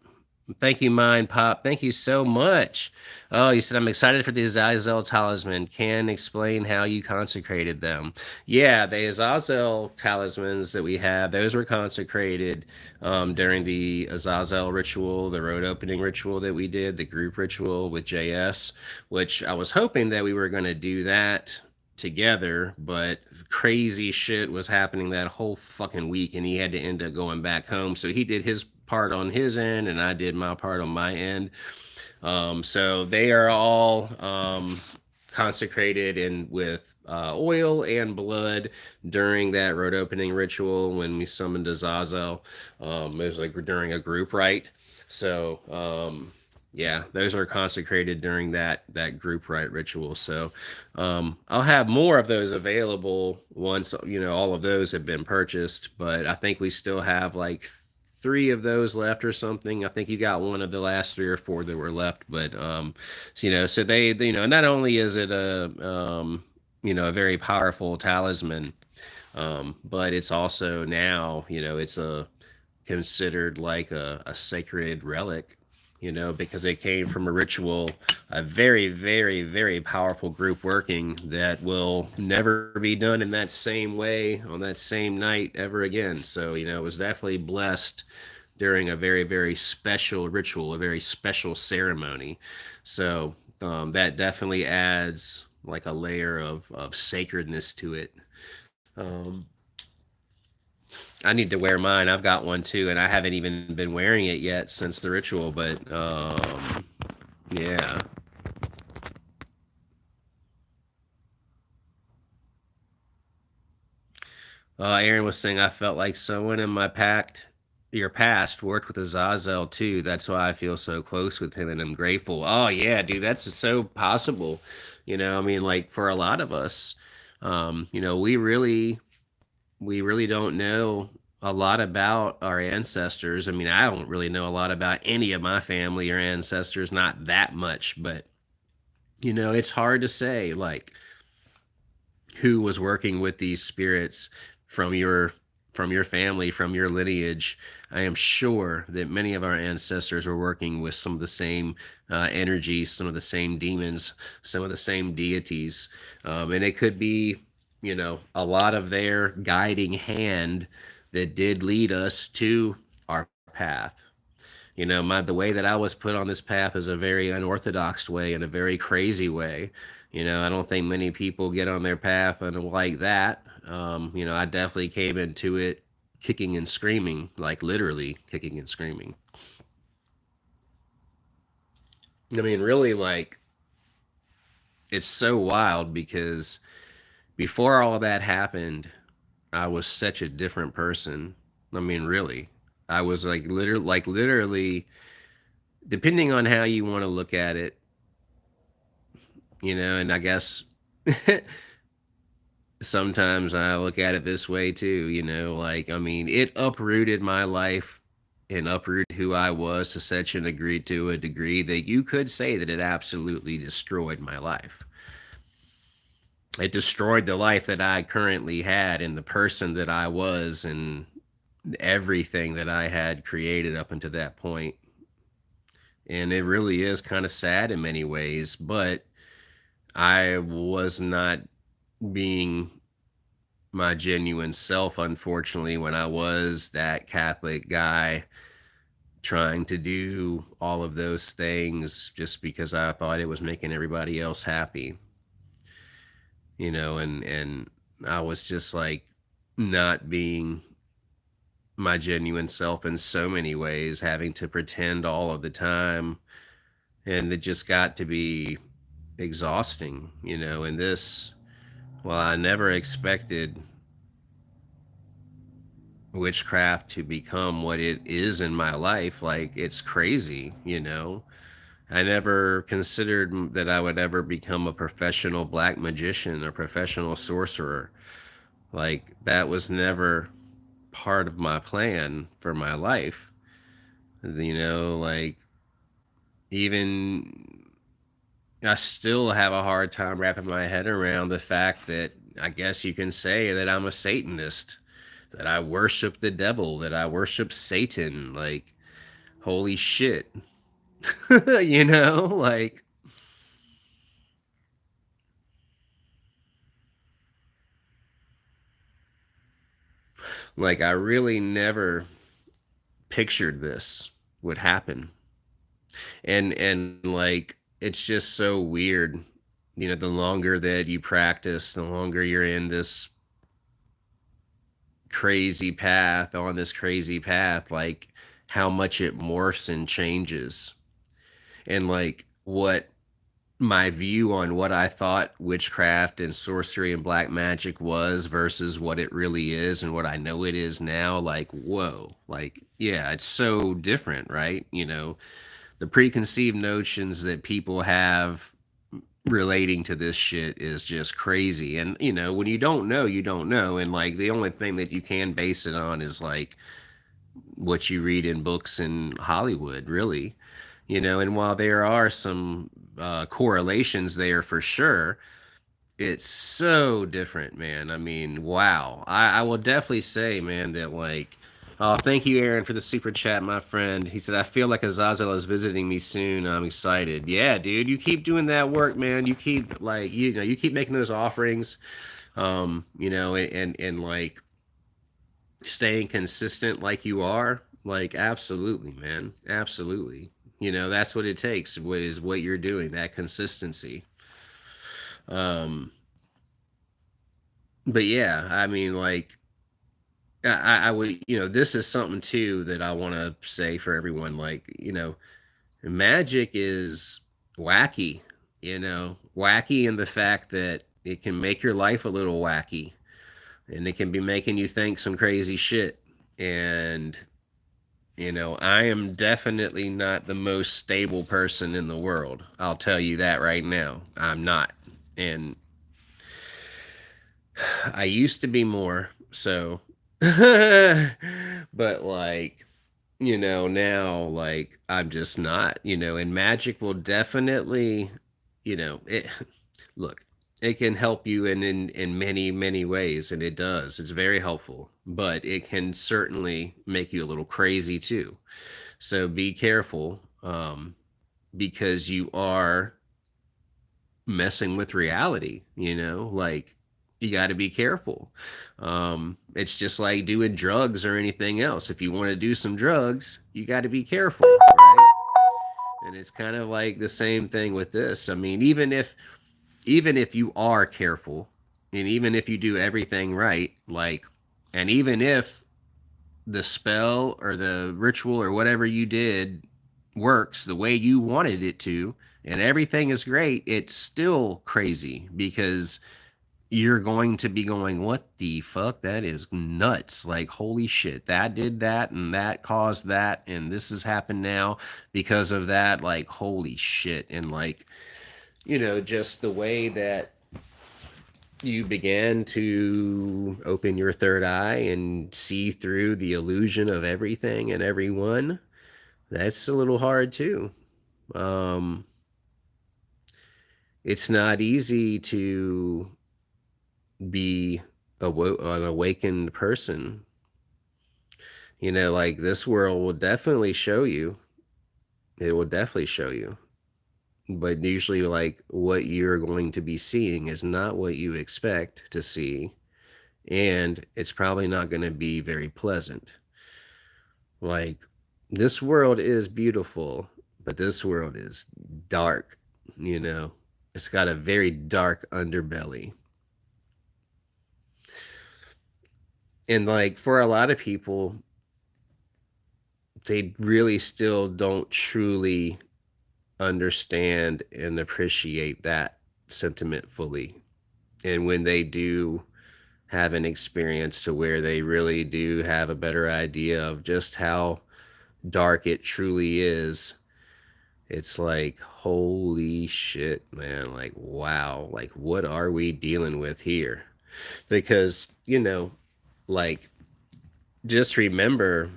Thank you, Mind Pop. Thank you so much. Oh, you said, I'm excited for the Azazel talisman. Can explain how you consecrated them. Yeah, the Azazel talismans that we have, those were consecrated during the Azazel ritual, the road opening ritual that we did, the group ritual with JS, which I was hoping that we were going to do that together, but crazy shit was happening that whole fucking week, and he had to end up going back home. So he did his part on his end, and I did my part on my end. So they are all consecrated and with oil and blood during that road opening ritual when we summoned Azazel. It was like during a group rite. So Yeah, those are consecrated during that group rite ritual. So I'll have more of those available once all of those have been purchased. But I think we still have like three of those left or something. I think you got one of the last three or four that were left. But so, so they not only is it a very powerful talisman, but it's also now it's a considered like a sacred relic, because it came from a ritual, a very, very, very powerful group working that will never be done in that same way on that same night ever again. So, it was definitely blessed during a very, very special ritual, a very special ceremony. So, that definitely adds like a layer of sacredness to it. Um, I need to wear mine. I've got one too, and I haven't even been wearing it yet since the ritual. But yeah. Aaron was saying I felt like someone in your past worked with Azazel too. That's why I feel so close with him, and I'm grateful. Oh yeah, dude, that's so possible. I mean, like for a lot of us, we really don't know a lot about our ancestors. I mean, I don't really know a lot about any of my family or ancestors, not that much, but it's hard to say like who was working with these spirits from your family, from your lineage. I am sure that many of our ancestors were working with some of the same energies, some of the same demons, some of the same deities, and it could be, a lot of their guiding hand that did lead us to our path. The way that I was put on this path is a very unorthodox way and a very crazy way. I don't think many people get on their path and like that. I definitely came into it kicking and screaming, like literally kicking and screaming. I mean, really, like, it's so wild because before all of that happened, I was such a different person. I mean, really. I was like literally, depending on how you want to look at it, and I guess sometimes I look at it this way too, like, I mean, it uprooted my life and uprooted who I was to such a degree that you could say that it absolutely destroyed my life. It destroyed the life that I currently had and the person that I was and everything that I had created up until that point. And it really is kind of sad in many ways, but I was not being my genuine self, unfortunately, when I was that Catholic guy trying to do all of those things just because I thought it was making everybody else happy, and I was just like not being my genuine self in so many ways, having to pretend all of the time, and it just got to be exhausting, and this, well, I never expected witchcraft to become what it is in my life. Like, it's crazy. I never considered that I would ever become a professional black magician, a professional sorcerer. Like, that was never part of my plan for my life. Like, even I still have a hard time wrapping my head around the fact that I guess you can say that I'm a Satanist, that I worship the devil, that I worship Satan. Like, holy shit. Like, I really never pictured this would happen. And like, it's just so weird. The longer that you practice, the longer you're in this on this crazy path, like how much it morphs and changes. And like what my view on what I thought witchcraft and sorcery and black magic was versus what it really is and what I know it is now, like, whoa, like, yeah, it's so different, right? the preconceived notions that people have relating to this shit is just crazy. And when you don't know, you don't know, and like the only thing that you can base it on is like what you read in books in Hollywood, really. And while there are some correlations there for sure, it's so different, man. I mean, wow. I will definitely say, man, that like, oh, thank you, Aaron, for the super chat, my friend. He said, I feel like Azazel is visiting me soon. I'm excited. Yeah, dude, you keep doing that work, man. You keep like, you keep making those offerings, and like staying consistent like you are. Like, absolutely, man. Absolutely. That's what it takes. What you're doing, that consistency. Um, but yeah, I mean, like, I would, this is something too that I want to say for everyone. Like, magic is wacky, wacky in the fact that it can make your life a little wacky, and it can be making you think some crazy shit. And, I am definitely not the most stable person in the world. I'll tell you that right now. I'm not. And I used to be more, so but like, now like I'm just not, and magic will definitely, it look, it can help you in many, many ways, and it does. It's very helpful, but it can certainly make you a little crazy too. So be careful, because you are messing with reality, like you got to be careful. It's just like doing drugs or anything else. If you want to do some drugs, you got to be careful, right? And it's kind of like the same thing with this. I mean, even if you are careful, and even if you do everything right, like, and even if the spell or the ritual or whatever you did works the way you wanted it to, and everything is great, it's still crazy, because you're going to be going, what the fuck? That is nuts. Like, holy shit, that did that, and that caused that, and this has happened now because of that. Like, holy shit. And like, just the way that you began to open your third eye and see through the illusion of everything and everyone, that's a little hard too. Um, it's not easy to be an awakened person. Like, this world will definitely show you. It will definitely show you. But usually, like, what you're going to be seeing is not what you expect to see. And it's probably not going to be very pleasant. Like, this world is beautiful, but this world is dark, It's got a very dark underbelly. And like, for a lot of people, they really still don't truly understand and appreciate that sentiment fully. And when they do have an experience to where they really do have a better idea of just how dark it truly is, it's like, holy shit, man. Like, wow. Like, what are we dealing with here? Because, like, just remember,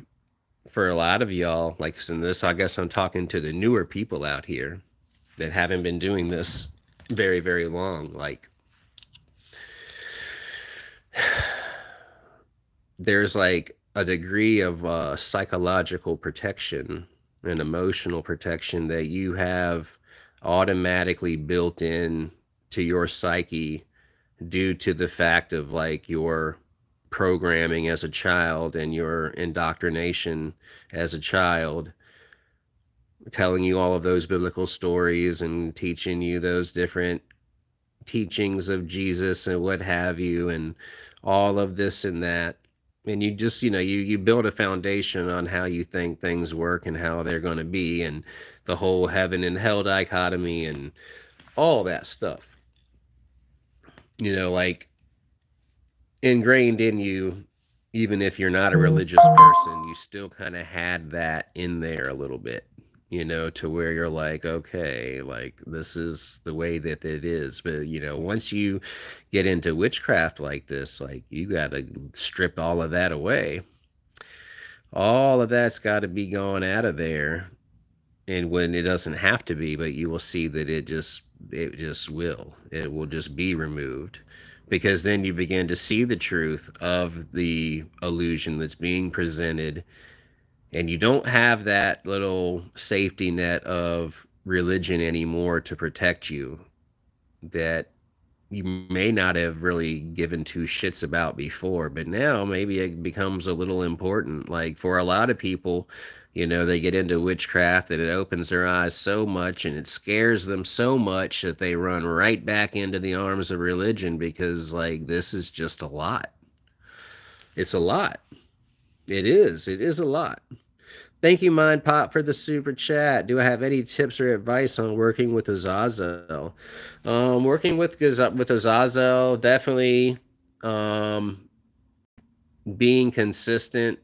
for a lot of y'all, like, in this, I guess I'm talking to the newer people out here that haven't been doing this very, very long. Like, there's like a degree of psychological protection and emotional protection that you have automatically built in to your psyche, due to the fact of like your programming as a child and your indoctrination as a child, telling you all of those biblical stories and teaching you those different teachings of Jesus and what have you, and all of this and that. And you just, you build a foundation on how you think things work and how they're going to be, and the whole heaven and hell dichotomy and all that stuff, like, ingrained in you. Even if you're not a religious person, you still kind of had that in there a little bit, to where you're like, okay, like this is the way that it is. But, once you get into witchcraft like this, like you got to strip all of that away. All of that's got to be gone out of there. And when it doesn't have to be, but you will see that it will just be removed, because then you begin to see the truth of the illusion that's being presented, and you don't have that little safety net of religion anymore to protect you, that you may not have really given two shits about before, but now maybe it becomes a little important. Like for a lot of people, they get into witchcraft and it opens their eyes so much and it scares them so much that they run right back into the arms of religion, because like this is just a lot. It's a lot. It is. It is a lot. Thank you, Mind Pop, for the super chat. Do I have any tips or advice on working with Azazel? Working with Azazel, definitely being consistent,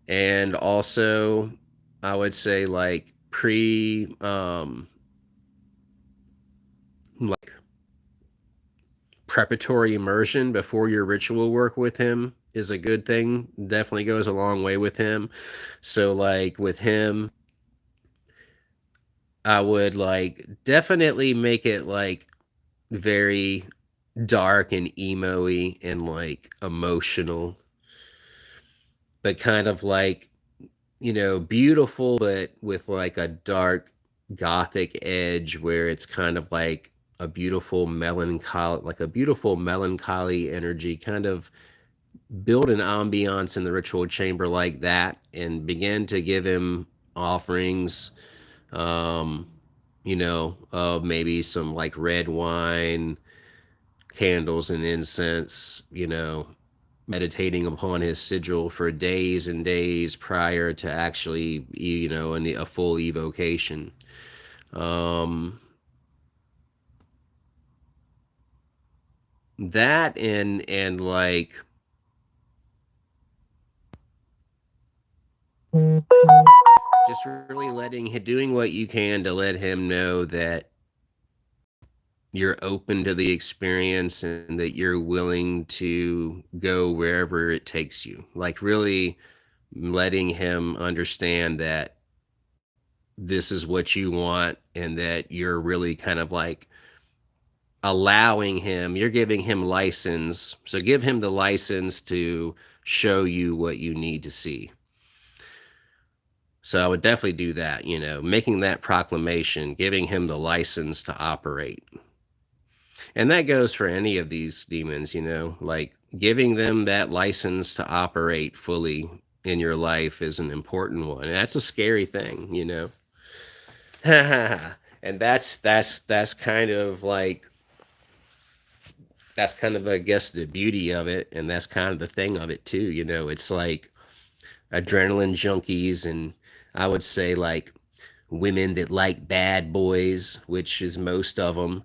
and also I would say like like preparatory immersion before your ritual work with him is a good thing. Definitely goes a long way with him. So like with him, I would like definitely make it like very dark and emo-y and like emotional, but kind of like, beautiful, but with like a dark gothic edge, where it's kind of like a beautiful melancholy energy. Kind of build an ambiance in the ritual chamber like that, and begin to give him offerings, um, of maybe some like red wine, candles and incense, meditating upon his sigil for days and days prior to actually, a full evocation. Um, that and like just really doing what you can to let him know that you're open to the experience and that you're willing to go wherever it takes you. Like really letting him understand that this is what you want, and that you're really kind of like you're giving him license. So give him the license to show you what you need to see. So I would definitely do that, making that proclamation, giving him the license to operate. And that goes for any of these demons, like giving them that license to operate fully in your life is an important one. And that's a scary thing, And that's kind of like, I guess, the beauty of it, and that's kind of the thing of it too. It's like adrenaline junkies, and I would say like women that like bad boys, which is most of them.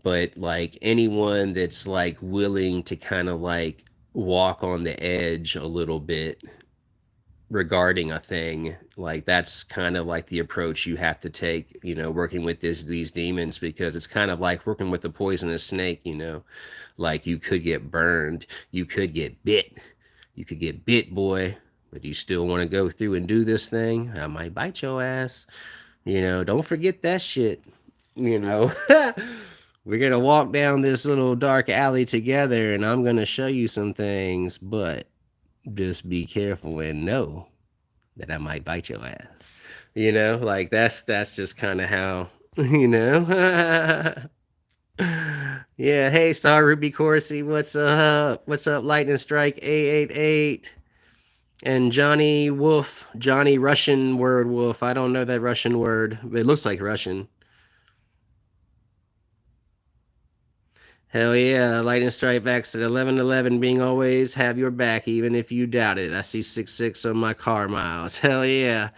But like anyone that's like willing to kind of like walk on the edge a little bit regarding a thing, like that's kind of like the approach you have to take, working with these demons, because it's kind of like working with a poisonous snake. Like you could get burned, you could get bit, boy, but you still want to go through and do this thing. I might bite your ass. Don't forget that shit. you know we're gonna walk down this little dark alley together, and I'm gonna show you some things, but just be careful and know that I might bite your ass. Like that's just kind of how, you know. Yeah, hey, Star Ruby Corsi, what's up? What's up, Lightning Strike 888? And Johnny Russian word wolf. I don't know that Russian word, but it looks like Russian. Hell yeah, Lightning Strike backs at 1111 being always have your back, even if you doubt it. I see 66 on my car miles. Hell yeah.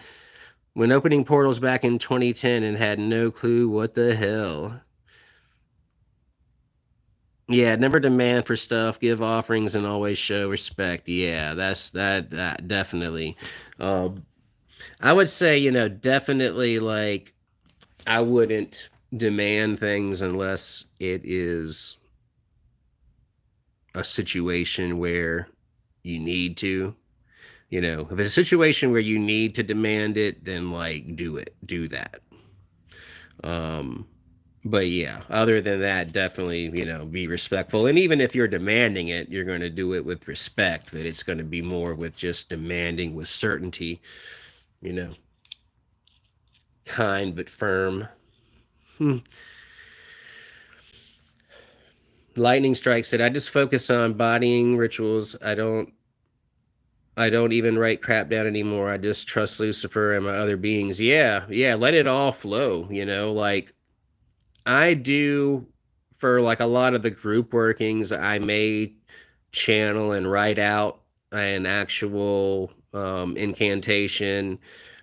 When opening portals back in 2010 and had no clue what the hell. Yeah, never demand for stuff, give offerings, and always show respect. Yeah, that definitely. Um, I would say, definitely like I wouldn't demand things unless it is a situation where you need to. If it's a situation where you need to demand it, then like do it, do that. Um, but yeah, other than that, definitely, be respectful. And even if you're demanding it, you're going to do it with respect, but it's going to be more with just demanding with certainty, you know, kind but firm. Hmm. Lightning Strike said, I just focus on bodying rituals. I don't even write crap down anymore. I just trust Lucifer and my other beings. Yeah, yeah, let it all flow, like I do for like a lot of the group workings, I may channel and write out an actual incantation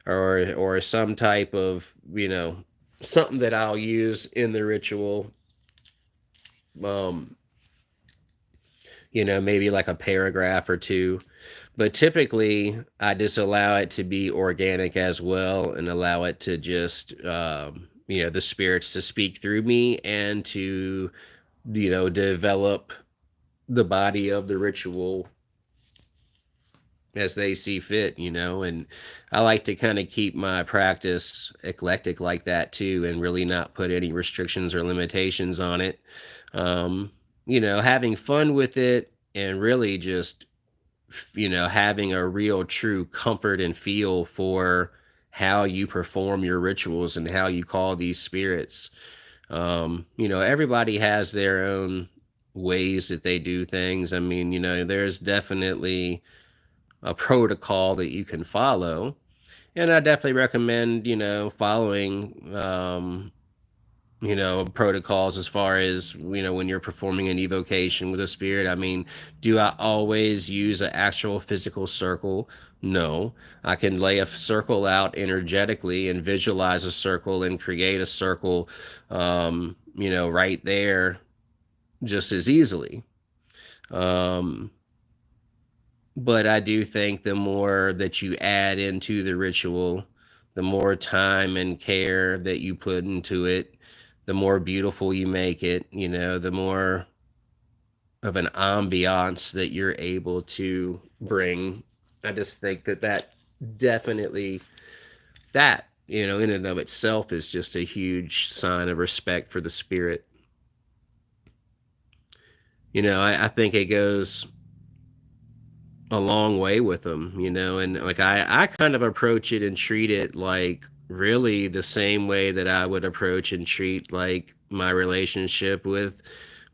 or some type of, something that I'll use in the ritual. Um, maybe like a paragraph or two. But typically, I just allow it to be organic as well and allow it to just, the spirits to speak through me and to, develop the body of the ritual as they see fit, and I like to kind of keep my practice eclectic like that too and really not put any restrictions or limitations on it. Um, having fun with it and really just having a real true comfort and feel for how you perform your rituals and how you call these spirits. Everybody has their own ways that they do things. I mean, there's definitely a protocol that you can follow. And I definitely recommend, following, protocols as far as, when you're performing an evocation with a spirit. I mean, do I always use an actual physical circle? No. I can lay a circle out energetically and visualize a circle and create a circle, right there just as easily. Um, but I do think the more that you add into the ritual, the more time and care that you put into it, the more beautiful you make it, the more of an ambiance that you're able to bring. I just think that definitely, that, in and of itself is just a huge sign of respect for the spirit. I think it goes a long way with them, and like I kind of approach it and treat it like really the same way that I would approach and treat like my relationship with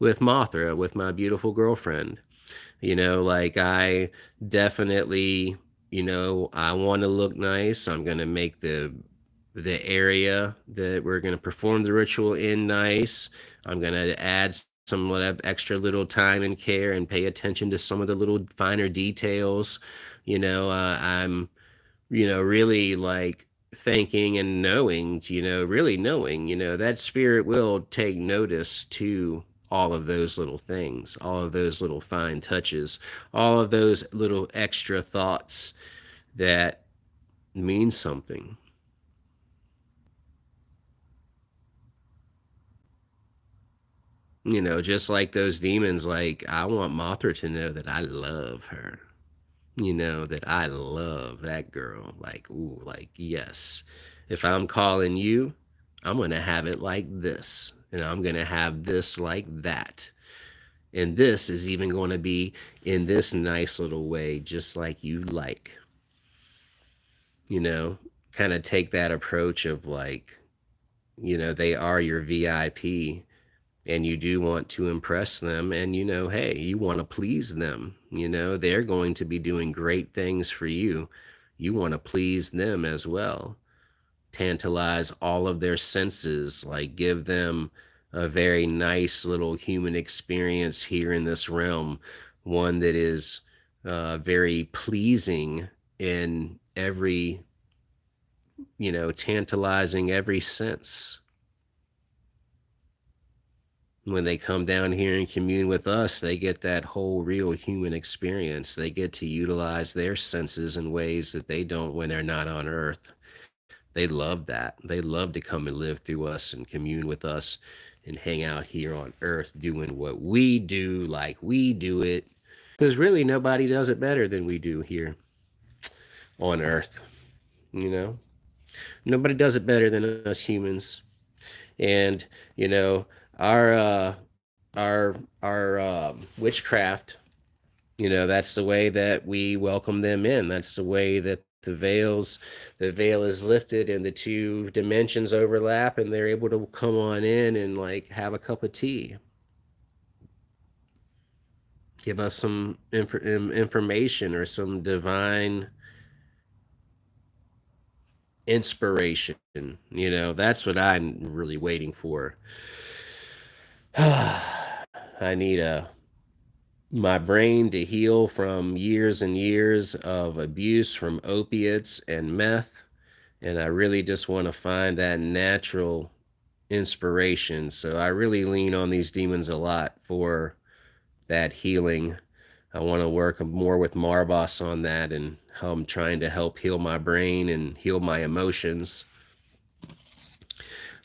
Mothra, with my beautiful girlfriend. Like I definitely, I want to look nice. I'm going to make the area that we're going to perform the ritual in nice. I'm going to add some extra little time and care and pay attention to some of the little finer details. I'm, really like thinking and knowing, really knowing, that spirit will take notice to all of those little things, all of those little fine touches, all of those little extra thoughts that mean something. Just like those demons, like I want Mothra to know that I love her. That I love that girl. Like, ooh, like, yes. If I'm calling you, I'm going to have it like this. And I'm going to have this like that. And this is even going to be in this nice little way, just like you like. You know, kind of take that approach of like, they are your VIP and you do want to impress them and hey, you want to please them. They're going to be doing great things for you. You want to please them as well. Tantalize all of their senses, like give them a very nice little human experience here in this realm, one that is very pleasing in every, tantalizing every sense. When they come down here and commune with us, they get that whole real human experience. They get to utilize their senses in ways that they don't when they're not on Earth. They love that. They love to come and live through us and commune with us and hang out here on Earth doing what we do like we do it. Because really, nobody does it better than we do here on Earth. You know, nobody does it better than us humans. And you know, our witchcraft. That's the way that we welcome them in. That's the way that the veil is lifted and the two dimensions overlap, and they're able to come on in and like have a cup of tea, give us some information or some divine inspiration. That's what I'm really waiting for. I need my brain to heal from years and years of abuse from opiates and meth. And I really just want to find that natural inspiration. So I really lean on these demons a lot for that healing. I want to work more with Marbos on that and how I'm trying to help heal my brain and heal my emotions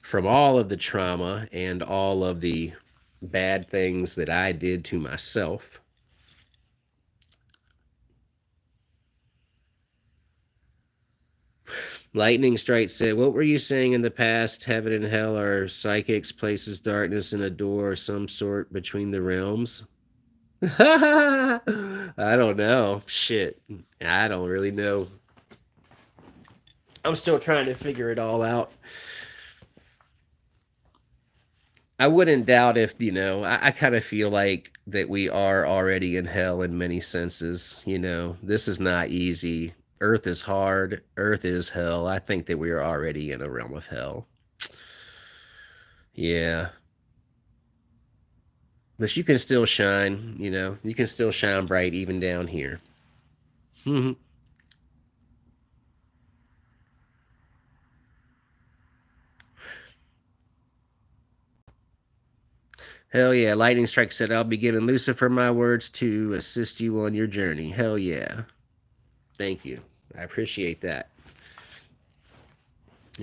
from all of the trauma and all of the bad things that I did to myself. Lightning Strike said, "What were you saying in the past? Heaven and hell are psychics, places, darkness, and a door of some sort between the realms?" I don't know. Shit. I don't really know. I'm still trying to figure it all out. I wouldn't doubt if, I kind of feel like that we are already in hell in many senses. This is not easy. Earth is hard. Earth is hell. I think that we are already in a realm of hell. Yeah. But you can still shine, you can still shine bright even down here. Hmm. Hell yeah. Lightning Strike said, "I'll be giving Lucifer my words to assist you on your journey." Hell yeah. Thank you. I appreciate that.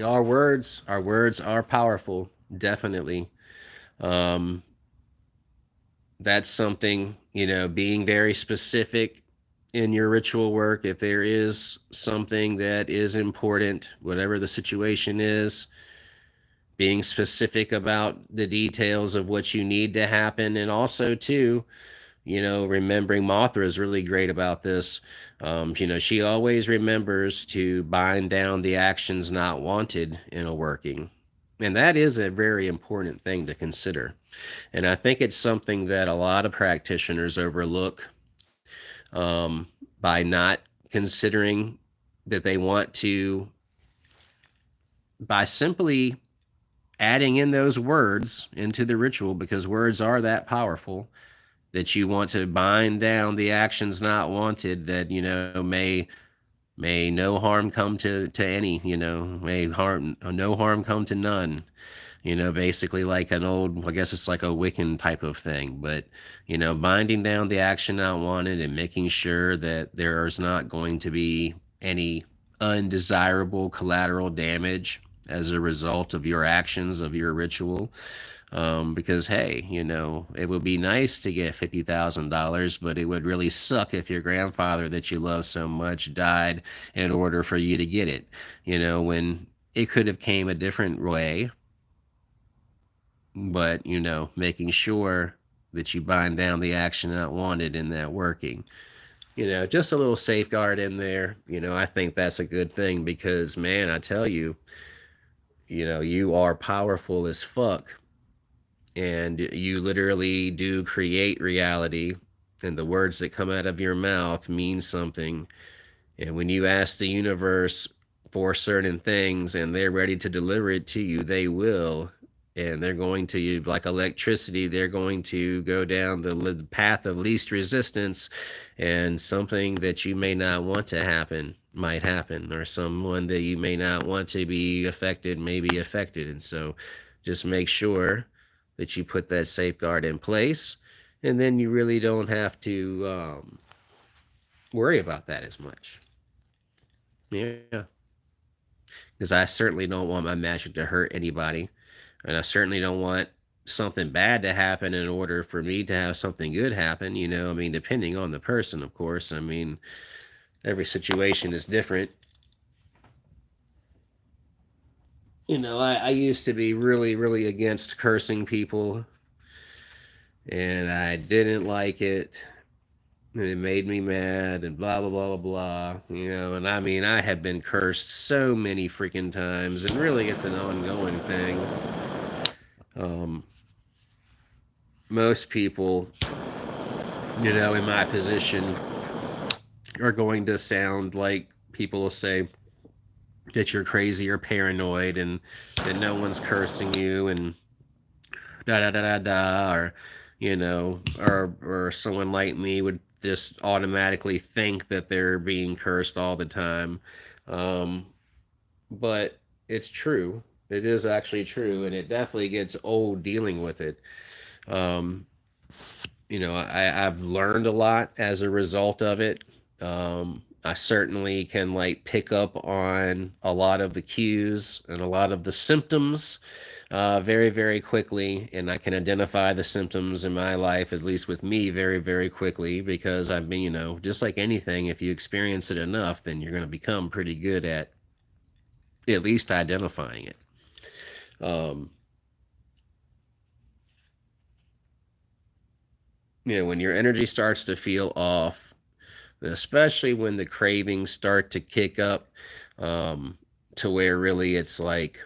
Our words are powerful. Definitely. Um, that's something, being very specific in your ritual work. If there is something that is important, whatever the situation is, being specific about the details of what you need to happen. And also too, remembering, Mothra is really great about this. She always remembers to bind down the actions not wanted in a working. And that is a very important thing to consider. And I think it's something that a lot of practitioners overlook, by not considering that they want to, by simply adding in those words into the ritual, because words are that powerful, that you want to bind down the actions not wanted, that may no harm come to any, may no harm come to none. Basically like an old, I guess it's like a Wiccan type of thing. But binding down the action not wanted and making sure that there is not going to be any undesirable collateral damage as a result of your actions, of your ritual. Because hey, it would be nice to get $50,000, but it would really suck if your grandfather that you love so much died in order for you to get it. When it could have came a different way, but making sure that you bind down the action not wanted in that working. Just a little safeguard in there. I think that's a good thing because man, I tell you, you are powerful as fuck, and you literally do create reality, and the words that come out of your mouth mean something. And when you ask the universe for certain things and they're ready to deliver it to you, they will. And they're going to, like electricity, they're going to go down the path of least resistance, and something that you may not want to happen might happen, or someone that you may not want to be affected may be affected. And so just make sure that you put that safeguard in place, and then you really don't have to worry about that as much. Yeah, because I certainly don't want my magic to hurt anybody, and I certainly don't want something bad to happen in order for me to have something good happen. I mean, depending on the person, of course. I mean, every situation is different. I used to be really, really against cursing people, and I didn't like it, and it made me mad, and blah, blah, blah, blah, blah. And I mean, I have been cursed so many freaking times, and really it's an ongoing thing. Um, Most people, in my position, are going to sound like people will say that you're crazy or paranoid and that no one's cursing you and da da da da da, or or someone like me would just automatically think that they're being cursed all the time. um but it's true. It is actually true, and it definitely gets old dealing with it. um I've learned a lot as a result of it. I certainly can like pick up on a lot of the cues and a lot of the symptoms very, very quickly, and I can identify the symptoms in my life, at least with me, very, very quickly, because I've been, just like anything, if you experience it enough, then you're going to become pretty good at least identifying it. Um, when your energy starts to feel off, especially when the cravings start to kick up, um, to where really it's like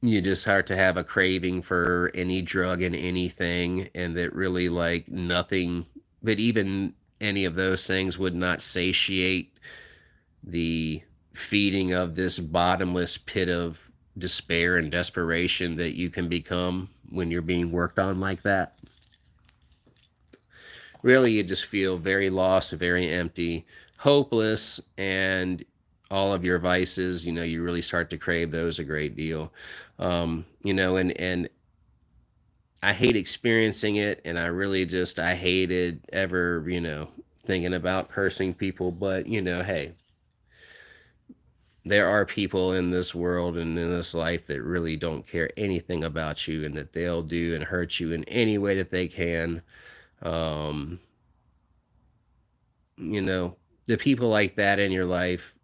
you just start to have a craving for any drug and anything, and that really like nothing, but even any of those things would not satiate the feeding of this bottomless pit of despair and desperation that you can become when you're being worked on like that. Really, you just feel very lost, very empty, hopeless, and all of your vices, you really start to crave those a great deal. And I hate experiencing it, and I hated ever, thinking about cursing people. But, hey, there are people in this world and in this life that really don't care anything about you, and that they'll do and hurt you in any way that they can. Um, you know, the people like that in your life,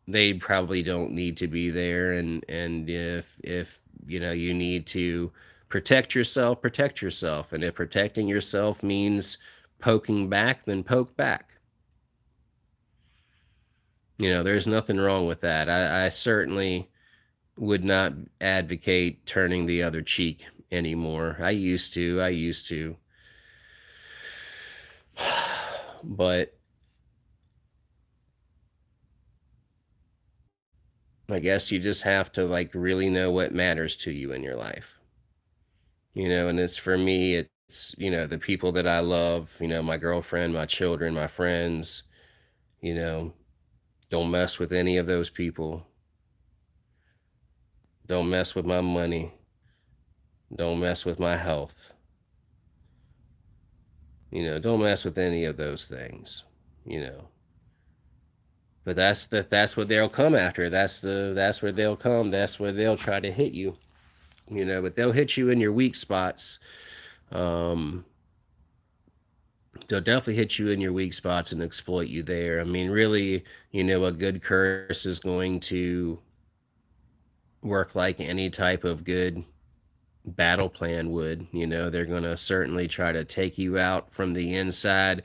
they probably don't need to be there. And if you need to protect yourself, and if protecting yourself means poking back, then poke back. There's nothing wrong with that. I certainly would not advocate turning the other cheek anymore. I used to but I guess you just have to like really know what matters to you in your life. And it's, for me, it's, the people that I love, my girlfriend, my children, my friends. you know don't mess with any of those people. Don't mess with my money. Don't mess with my health. Don't mess with any of those things. you know but that's what they'll come after. That's where they'll come. That's where they'll try to hit you. But they'll hit you in your weak spots. um they'll definitely hit you in your weak spots and exploit you there. I mean, really, a good curse is going to work like any type of good battle plan would. They're going to certainly try to take you out from the inside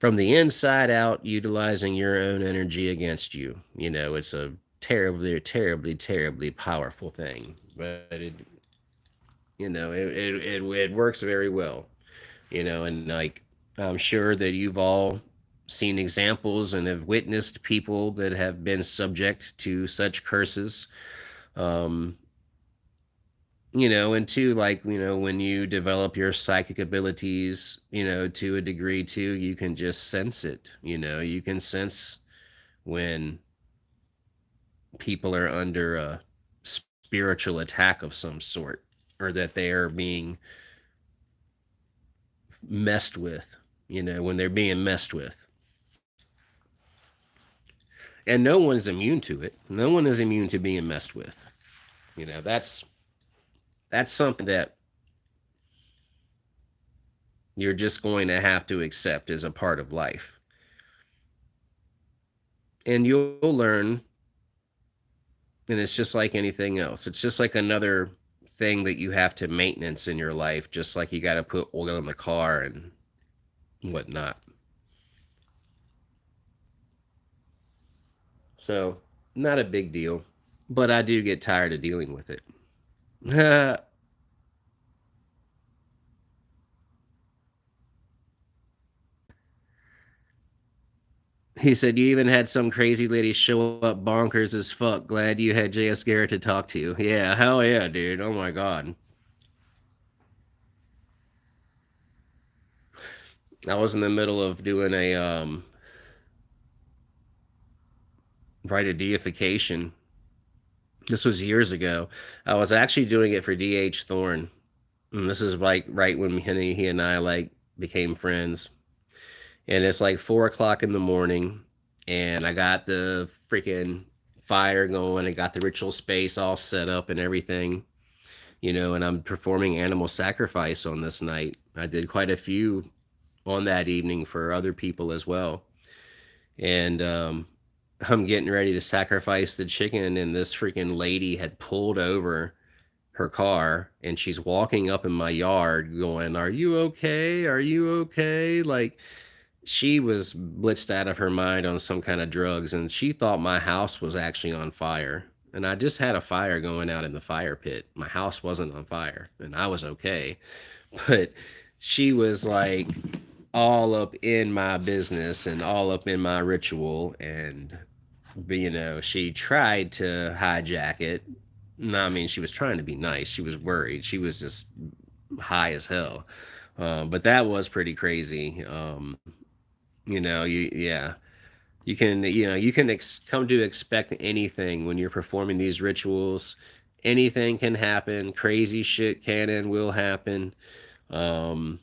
out, utilizing your own energy against you. It's a terribly, terribly, terribly powerful thing, but it works very well. And like, I'm sure that you've all seen examples and have witnessed people that have been subject to such curses. um and two, like, when you develop your psychic abilities, to a degree too, you can just sense it. You can sense when people are under a spiritual attack of some sort. or that they are being messed with, when they're being messed with. And no one's immune to it. No one is immune to being messed with. That's something that you're just going to have to accept as a part of life. And you'll learn, and it's just like anything else. It's just like another thing that you have to maintenance in your life, just like you got to put oil in the car and whatnot. So, not a big deal, but I do get tired of dealing with it. He said, you even had some crazy lady show up bonkers as fuck. Glad you had J.S. Garrett to talk to. Yeah, hell yeah, dude. Oh my God. I was in the middle of doing a rite of deification. This was years ago. I was actually doing it for D.H. Thorne. And this is like right when he and I like became friends. And it's like 4 o'clock in the morning, and I got the freaking fire going. I got the ritual space all set up and everything, and I'm performing animal sacrifice on this night. I did quite a few on that evening for other people as well. And I'm getting ready to sacrifice the chicken, and this freaking lady had pulled over her car, and she's walking up in my yard going, "Are you okay? Are you okay?" Like, she was blitzed out of her mind on some kind of drugs, and she thought my house was actually on fire. And I just had a fire going out in the fire pit. My house wasn't on fire, and I was okay. But she was like all up in my business and all up in my ritual, and she tried to hijack it. No, I mean, she was trying to be nice. She was worried. She was just high as hell. But that was pretty crazy. Yeah, you can come to expect anything when you're performing these rituals. Anything can happen. Crazy shit can and will happen. Um,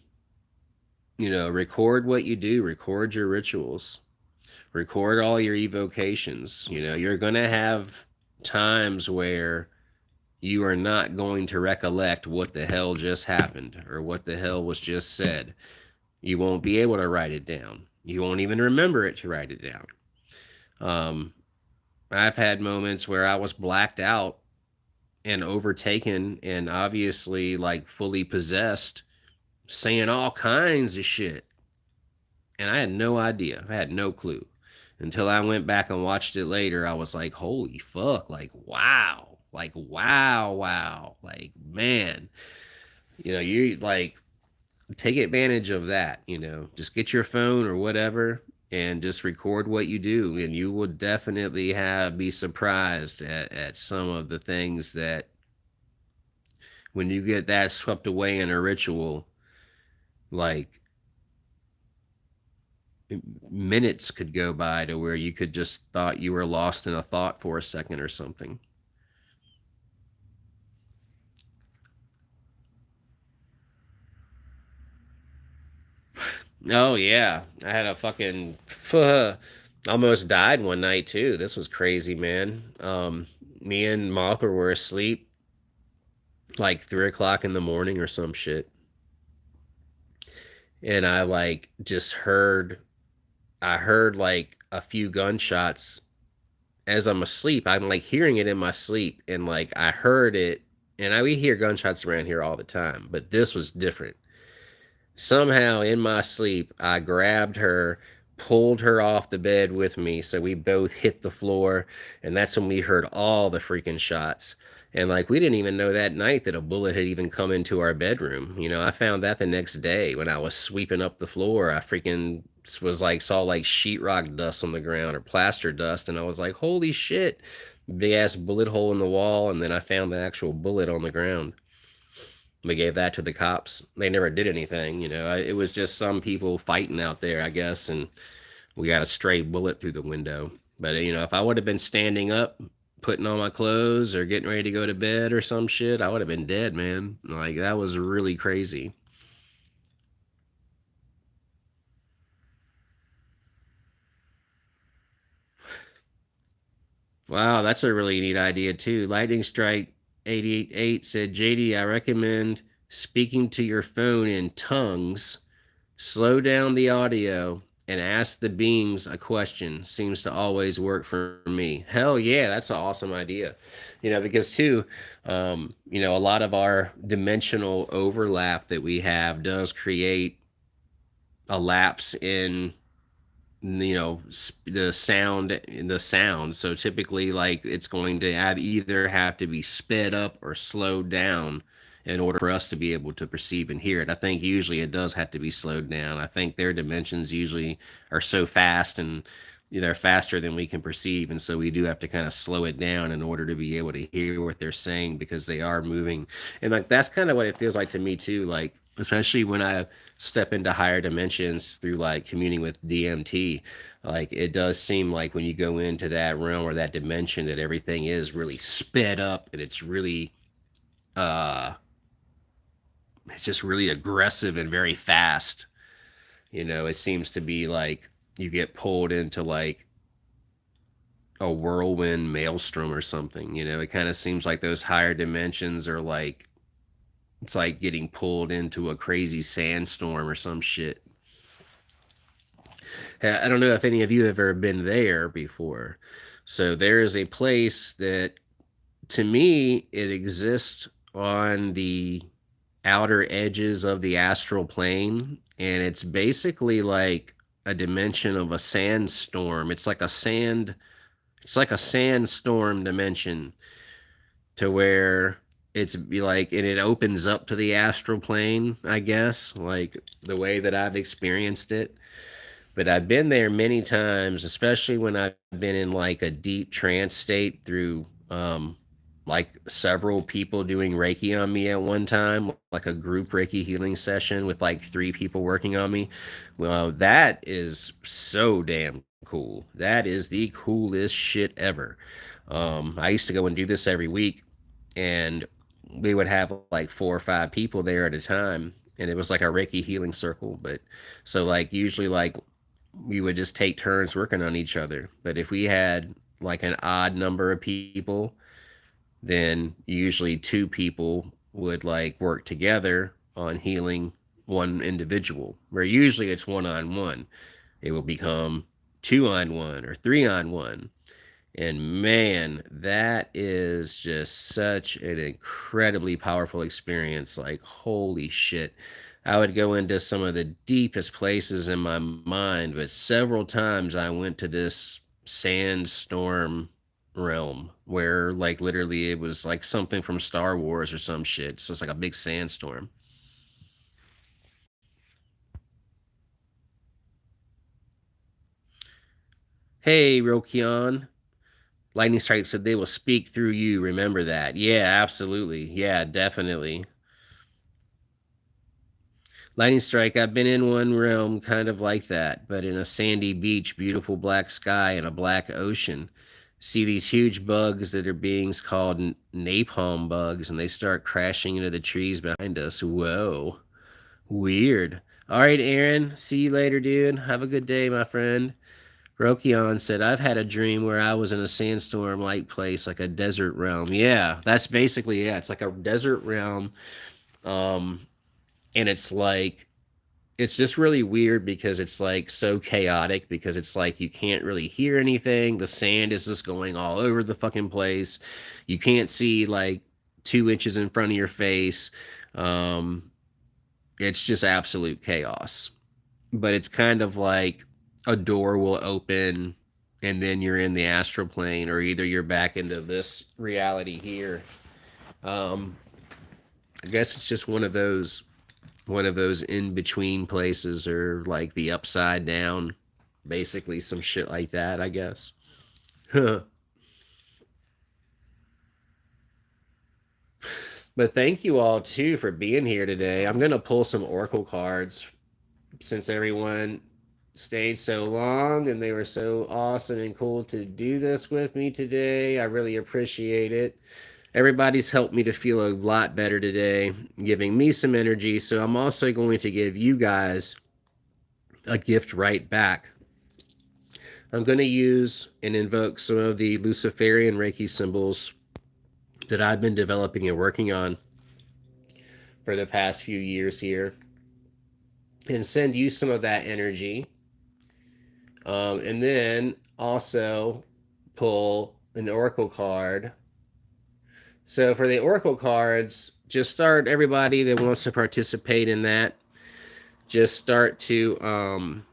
record what you do. Record your rituals. Record all your evocations. You're gonna have times where you are not going to recollect what the hell just happened or what the hell was just said. You won't be able to write it down. You won't even remember it to write it down. Um, I've had moments where I was blacked out and overtaken and obviously like fully possessed, saying all kinds of shit. And I had no idea. I had no clue. Until I went back and watched it later, I was like, holy fuck, like, wow. Like, wow, wow. Like, man. You like take advantage of that, just get your phone or whatever and just record what you do, and you will definitely be surprised at some of the things that when you get that swept away in a ritual, like minutes could go by to where you could just thought you were lost in a thought for a second or something. Oh yeah, I had a fucking almost died one night too. This was crazy, man. Me and Martha were asleep like 3 o'clock in the morning or some shit, and I like just heard. I heard like a few gunshots as I'm asleep. I'm like hearing it in my sleep, and like I heard it, and we hear gunshots around here all the time, but this was different. Somehow in my sleep, I grabbed her, pulled her off the bed with me. So we both hit the floor. And that's when we heard all the freaking shots. And like, we didn't even know that night that a bullet had even come into our bedroom. I found that the next day when I was sweeping up the floor. I freaking was like, saw like sheetrock dust on the ground or plaster dust. And I was like, holy shit, big ass bullet hole in the wall. And then I found the actual bullet on the ground. We gave that to the cops. They never did anything. It was just some people fighting out there, I guess, and we got a stray bullet through the window. But if I would have been standing up, putting on my clothes or getting ready to go to bed or some shit, I would have been dead, man. Like that was really crazy. Wow, that's a really neat idea too. Lightning Strike 888 said, JD, I recommend speaking to your phone in tongues. Slow down the audio and ask the beings a question. Seems to always work for me. Hell yeah, that's an awesome idea. Because too, a lot of our dimensional overlap that we have does create a lapse in the sound. So typically, like, it's going to either have to be sped up or slowed down in order for us to be able to perceive and hear it. I think usually it does have to be slowed down. I think their dimensions usually are so fast, and they're faster than we can perceive, and so we do have to kind of slow it down in order to be able to hear what they're saying, because they are moving. And like that's kind of what it feels like to me too, like especially when I step into higher dimensions through like communing with DMT. Like it does seem like when you go into that realm or that dimension, that everything is really sped up, and uh it's just really aggressive and very fast. It seems to be like you get pulled into like a whirlwind maelstrom or something. It kind of seems like those higher dimensions are like, it's like getting pulled into a crazy sandstorm or some shit. I don't know if any of you have ever been there before. So there is a place that, to me, it exists on the outer edges of the astral plane, and it's basically like a dimension of a sandstorm. It's like a sandstorm dimension, to where it's like, and it opens up to the astral plane, I guess, like the way that I've experienced it. But I've been there many times, especially when I've been in like a deep trance state through like several people doing Reiki on me at one time, like a group Reiki healing session with like 3 people working on me. Well, that is so damn cool. That is the coolest shit ever. I used to go and do this every week, and we would have like 4 or 5 people there at a time, and it was like a Reiki healing circle. But so like usually like we would just take turns working on each other. But if we had like an odd number of people, then usually 2 people would like work together on healing one individual. Where usually it's 1-on-1. It will become 2-on-1 or 3-on-1. And man, that is just such an incredibly powerful experience. Like, holy shit. I would go into some of the deepest places in my mind, but several times I went to this sandstorm realm where, like, literally it was like something from Star Wars or some shit. So it's like a big sandstorm. Hey, Rokion. Lightning Strike said they will speak through you. Remember that. Yeah, absolutely. Yeah, definitely. Lightning Strike, I've been in one realm kind of like that, but in a sandy beach, beautiful black sky, and a black ocean. See these huge bugs that are beings called napalm bugs, and they start crashing into the trees behind us. Whoa. Weird. All right, Aaron. See you later, dude. Have a good day, my friend. Rokion said, I've had a dream where I was in a sandstorm like place, like a desert realm. Yeah, that's basically, yeah, it's like a desert realm. Um, and it's just really weird because it's like so chaotic, because it's like you can't really hear anything. The sand is just going all over the fucking place. You can't see like 2 inches in front of your face. Um, it's just absolute chaos. But it's kind of like a door will open, and then you're in the astral plane, or either you're back into this reality here. Um, I guess it's just one of those in between places, or like the upside down, basically some shit like that, I guess. But thank you all too for being here today. I'm gonna pull some oracle cards, since everyone stayed so long, and they were so awesome and cool to do this with me today. I really appreciate it. Everybody's helped me to feel a lot better today, giving me some energy. So I'm also going to give you guys a gift right back. I'm going to use and invoke some of the Luciferian Reiki symbols that I've been developing and working on for the past few years here, and send you some of that energy. And then also pull an oracle card. So for the oracle cards, just start, everybody that wants to participate in that, just start to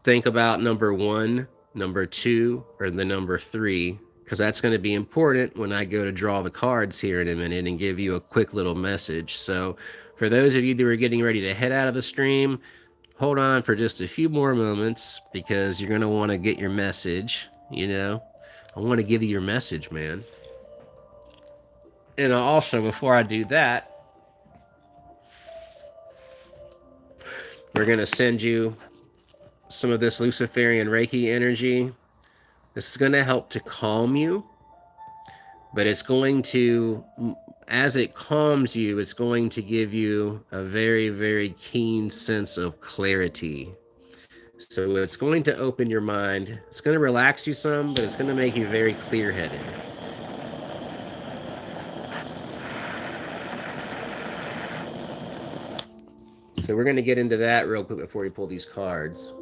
think about number 1, number 2, or the number 3, because that's going to be important when I go to draw the cards here in a minute and give you a quick little message. So for those of you that are getting ready to head out of the stream, hold on for just a few more moments, because you're going to want to get your message. I want to give you your message, man. And also, before I do that, we're going to send you some of this Luciferian Reiki energy. This is going to help to calm you, but it's going to, as it calms you, it's going to give you a very, very keen sense of clarity. So it's going to open your mind. It's going to relax you some, but it's going to make you very clear-headed. So we're going to get into that real quick before we pull these cards.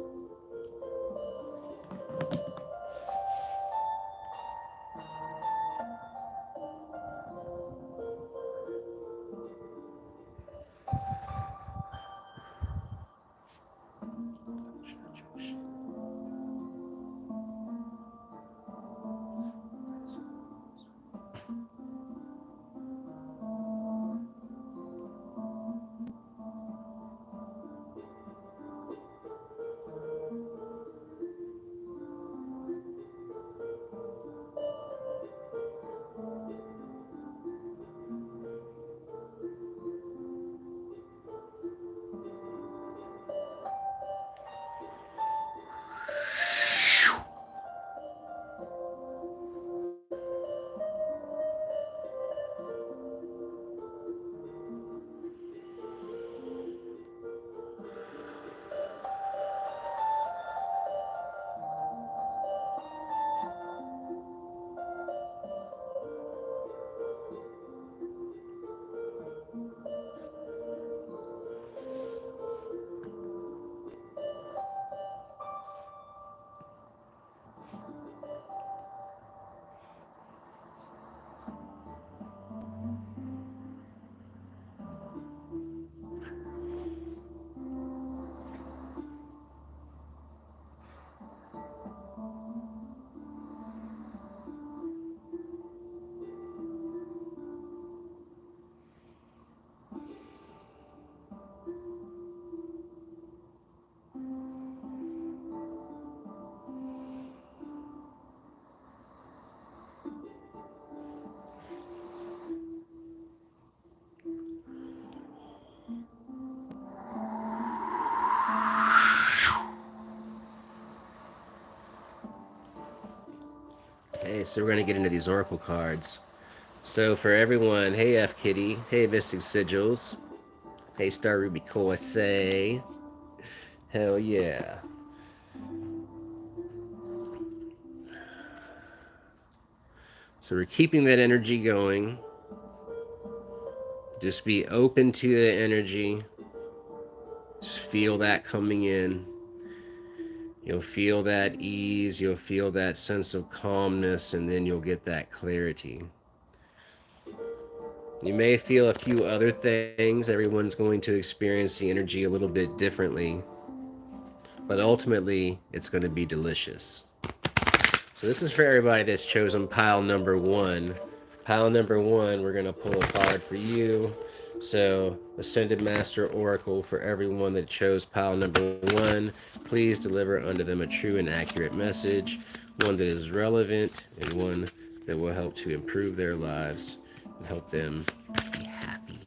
Okay, so we're going to get into these oracle cards. So for everyone, hey F Kitty, hey Mystic Sigils, hey Star Ruby Corsae, hell yeah. So we're keeping that energy going. Just be open to the energy. Just feel that coming in. You'll feel that ease, you'll feel that sense of calmness, and then you'll get that clarity. You may feel a few other things. Everyone's going to experience the energy a little bit differently, but ultimately, it's going to be delicious. So this is for everybody that's chosen pile number 1. Pile number 1, we're going to pull a card for you. So, Ascended Master Oracle, for everyone that chose pile number 1, please deliver unto them a true and accurate message, one that is relevant and one that will help to improve their lives and help them be happy,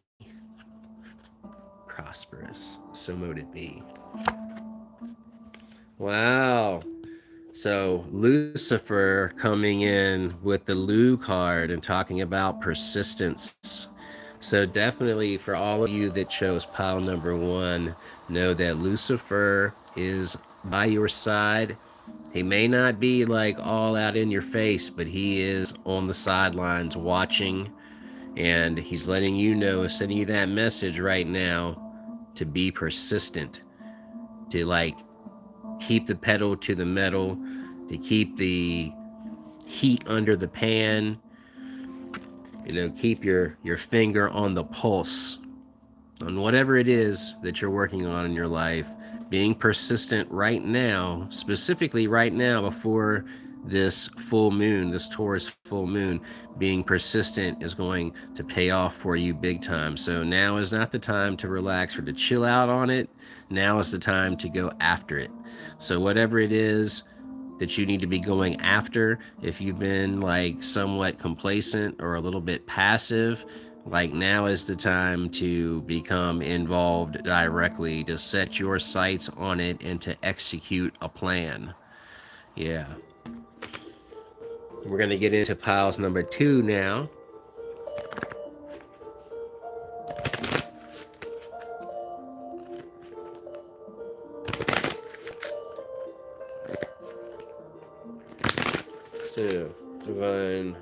prosperous. So mote it be. Wow. So Lucifer coming in with the Lu card and talking about persistence. So definitely for all of you that chose pile number one, know that Lucifer is by your side. He may not be like all out in your face, but he is on the sidelines watching, and he's letting you know, sending you that message right now to be persistent, to like keep the pedal to the metal, to keep the heat under the pan, keep your finger on the pulse on whatever it is that you're working on in your life. Being persistent right now, specifically right now before this full moon, this Taurus full moon, being persistent is going to pay off for you big time. So now is not the time to relax or to chill out on it. Now is the time to go after it. So whatever it is that you need to be going after, if you've been like somewhat complacent or a little bit passive, like now is the time to become involved directly, to set your sights on it and to execute a plan. Yeah. We're going to get into piles number two now. So, divine,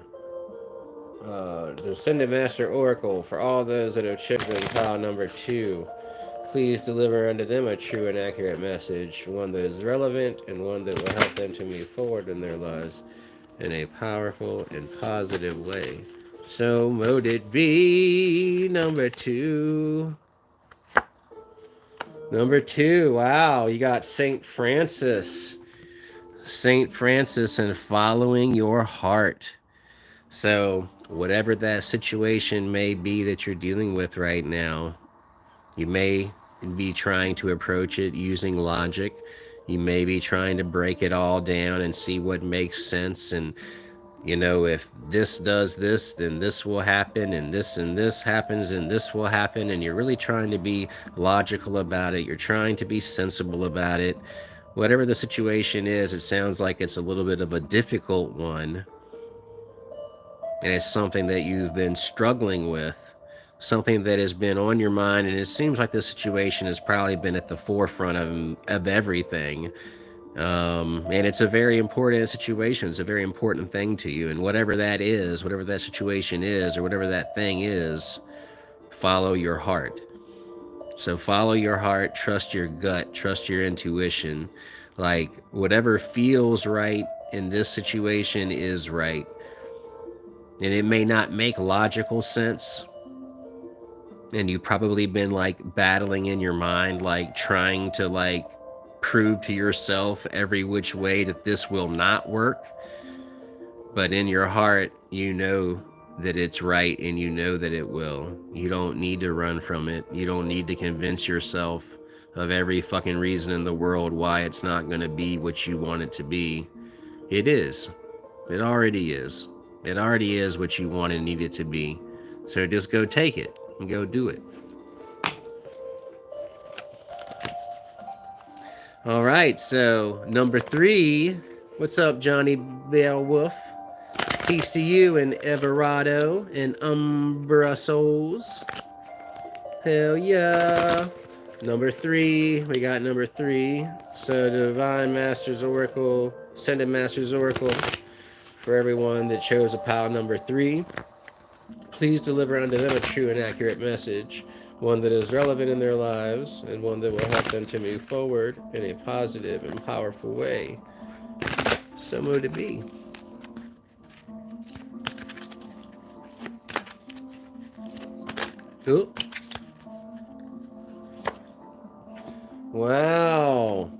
the Ascended Master Oracle, for all those that have chosen pile number two, please deliver unto them a true and accurate message, one that is relevant and one that will help them to move forward in their lives in a powerful and positive way. So mote it be. Number two. Number two. Wow, you got Saint Francis. Saint Francis and following your heart. So whatever that situation may be that you're dealing with right now, you may be trying to approach it using logic. You may be trying to break it all down and see what makes sense, and if this does this, then this will happen, and this happens, and this will happen, and you're really trying to be logical about it. You're trying to be sensible about it. Whatever the situation is, it sounds like it's a little bit of a difficult one, and it's something that you've been struggling with, something that has been on your mind, and it seems like this situation has probably been at the forefront of everything. And it's a very important situation. It's a very important thing to you. And whatever that is, whatever that situation is, or whatever that thing is, follow your heart. So follow your heart, trust your gut, trust your intuition. Like whatever feels right in this situation is right. And it may not make logical sense. And you've probably been like battling in your mind, like trying to like prove to yourself every which way that this will not work. But in your heart, you know that it's right, and you know that it will. You don't need to run from it. You don't need to convince yourself of every fucking reason in the world why it's not going to be what you want it to be. It is. It already is. It already is what you want and need it to be. So just go take it and go do it. All right, so number three. What's up, Johnny Beowulf? Peace to you and Everardo and Umbra Souls. Hell yeah. Number three. We got number three. So Divine Master's Oracle, Ascended Master's Oracle, for everyone that chose a pile number three, please deliver unto them a true and accurate message, one that is relevant in their lives, and one that will help them to move forward in a positive and powerful way. So mote it be. Ooh. Wow.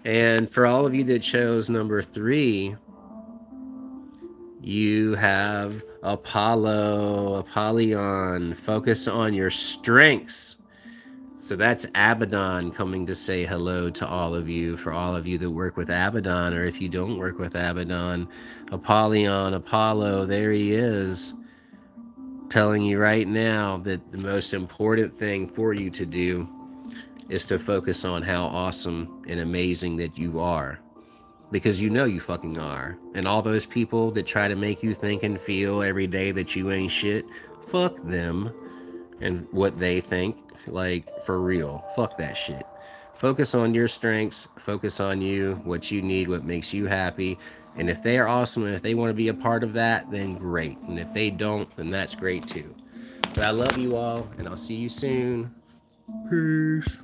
And for all of you that chose number three, you have Apollyon. Focus on your strengths. So that's Abaddon coming to say hello to all of you. For all of you that work with Abaddon, or if you don't work with Abaddon, Apollyon, Apollo, there he is, telling you right now that the most important thing for you to do is to focus on how awesome and amazing that you are, because you know you fucking are. And all those people that try to make you think and feel every day that you ain't shit, fuck them and what they think. Like, for real, fuck that shit. Focus on your strengths, focus on you, what you need, what makes you happy. And if they are awesome and if they want to be a part of that, then great. And if they don't, then that's great too. But I love you all, and I'll see you soon. Peace.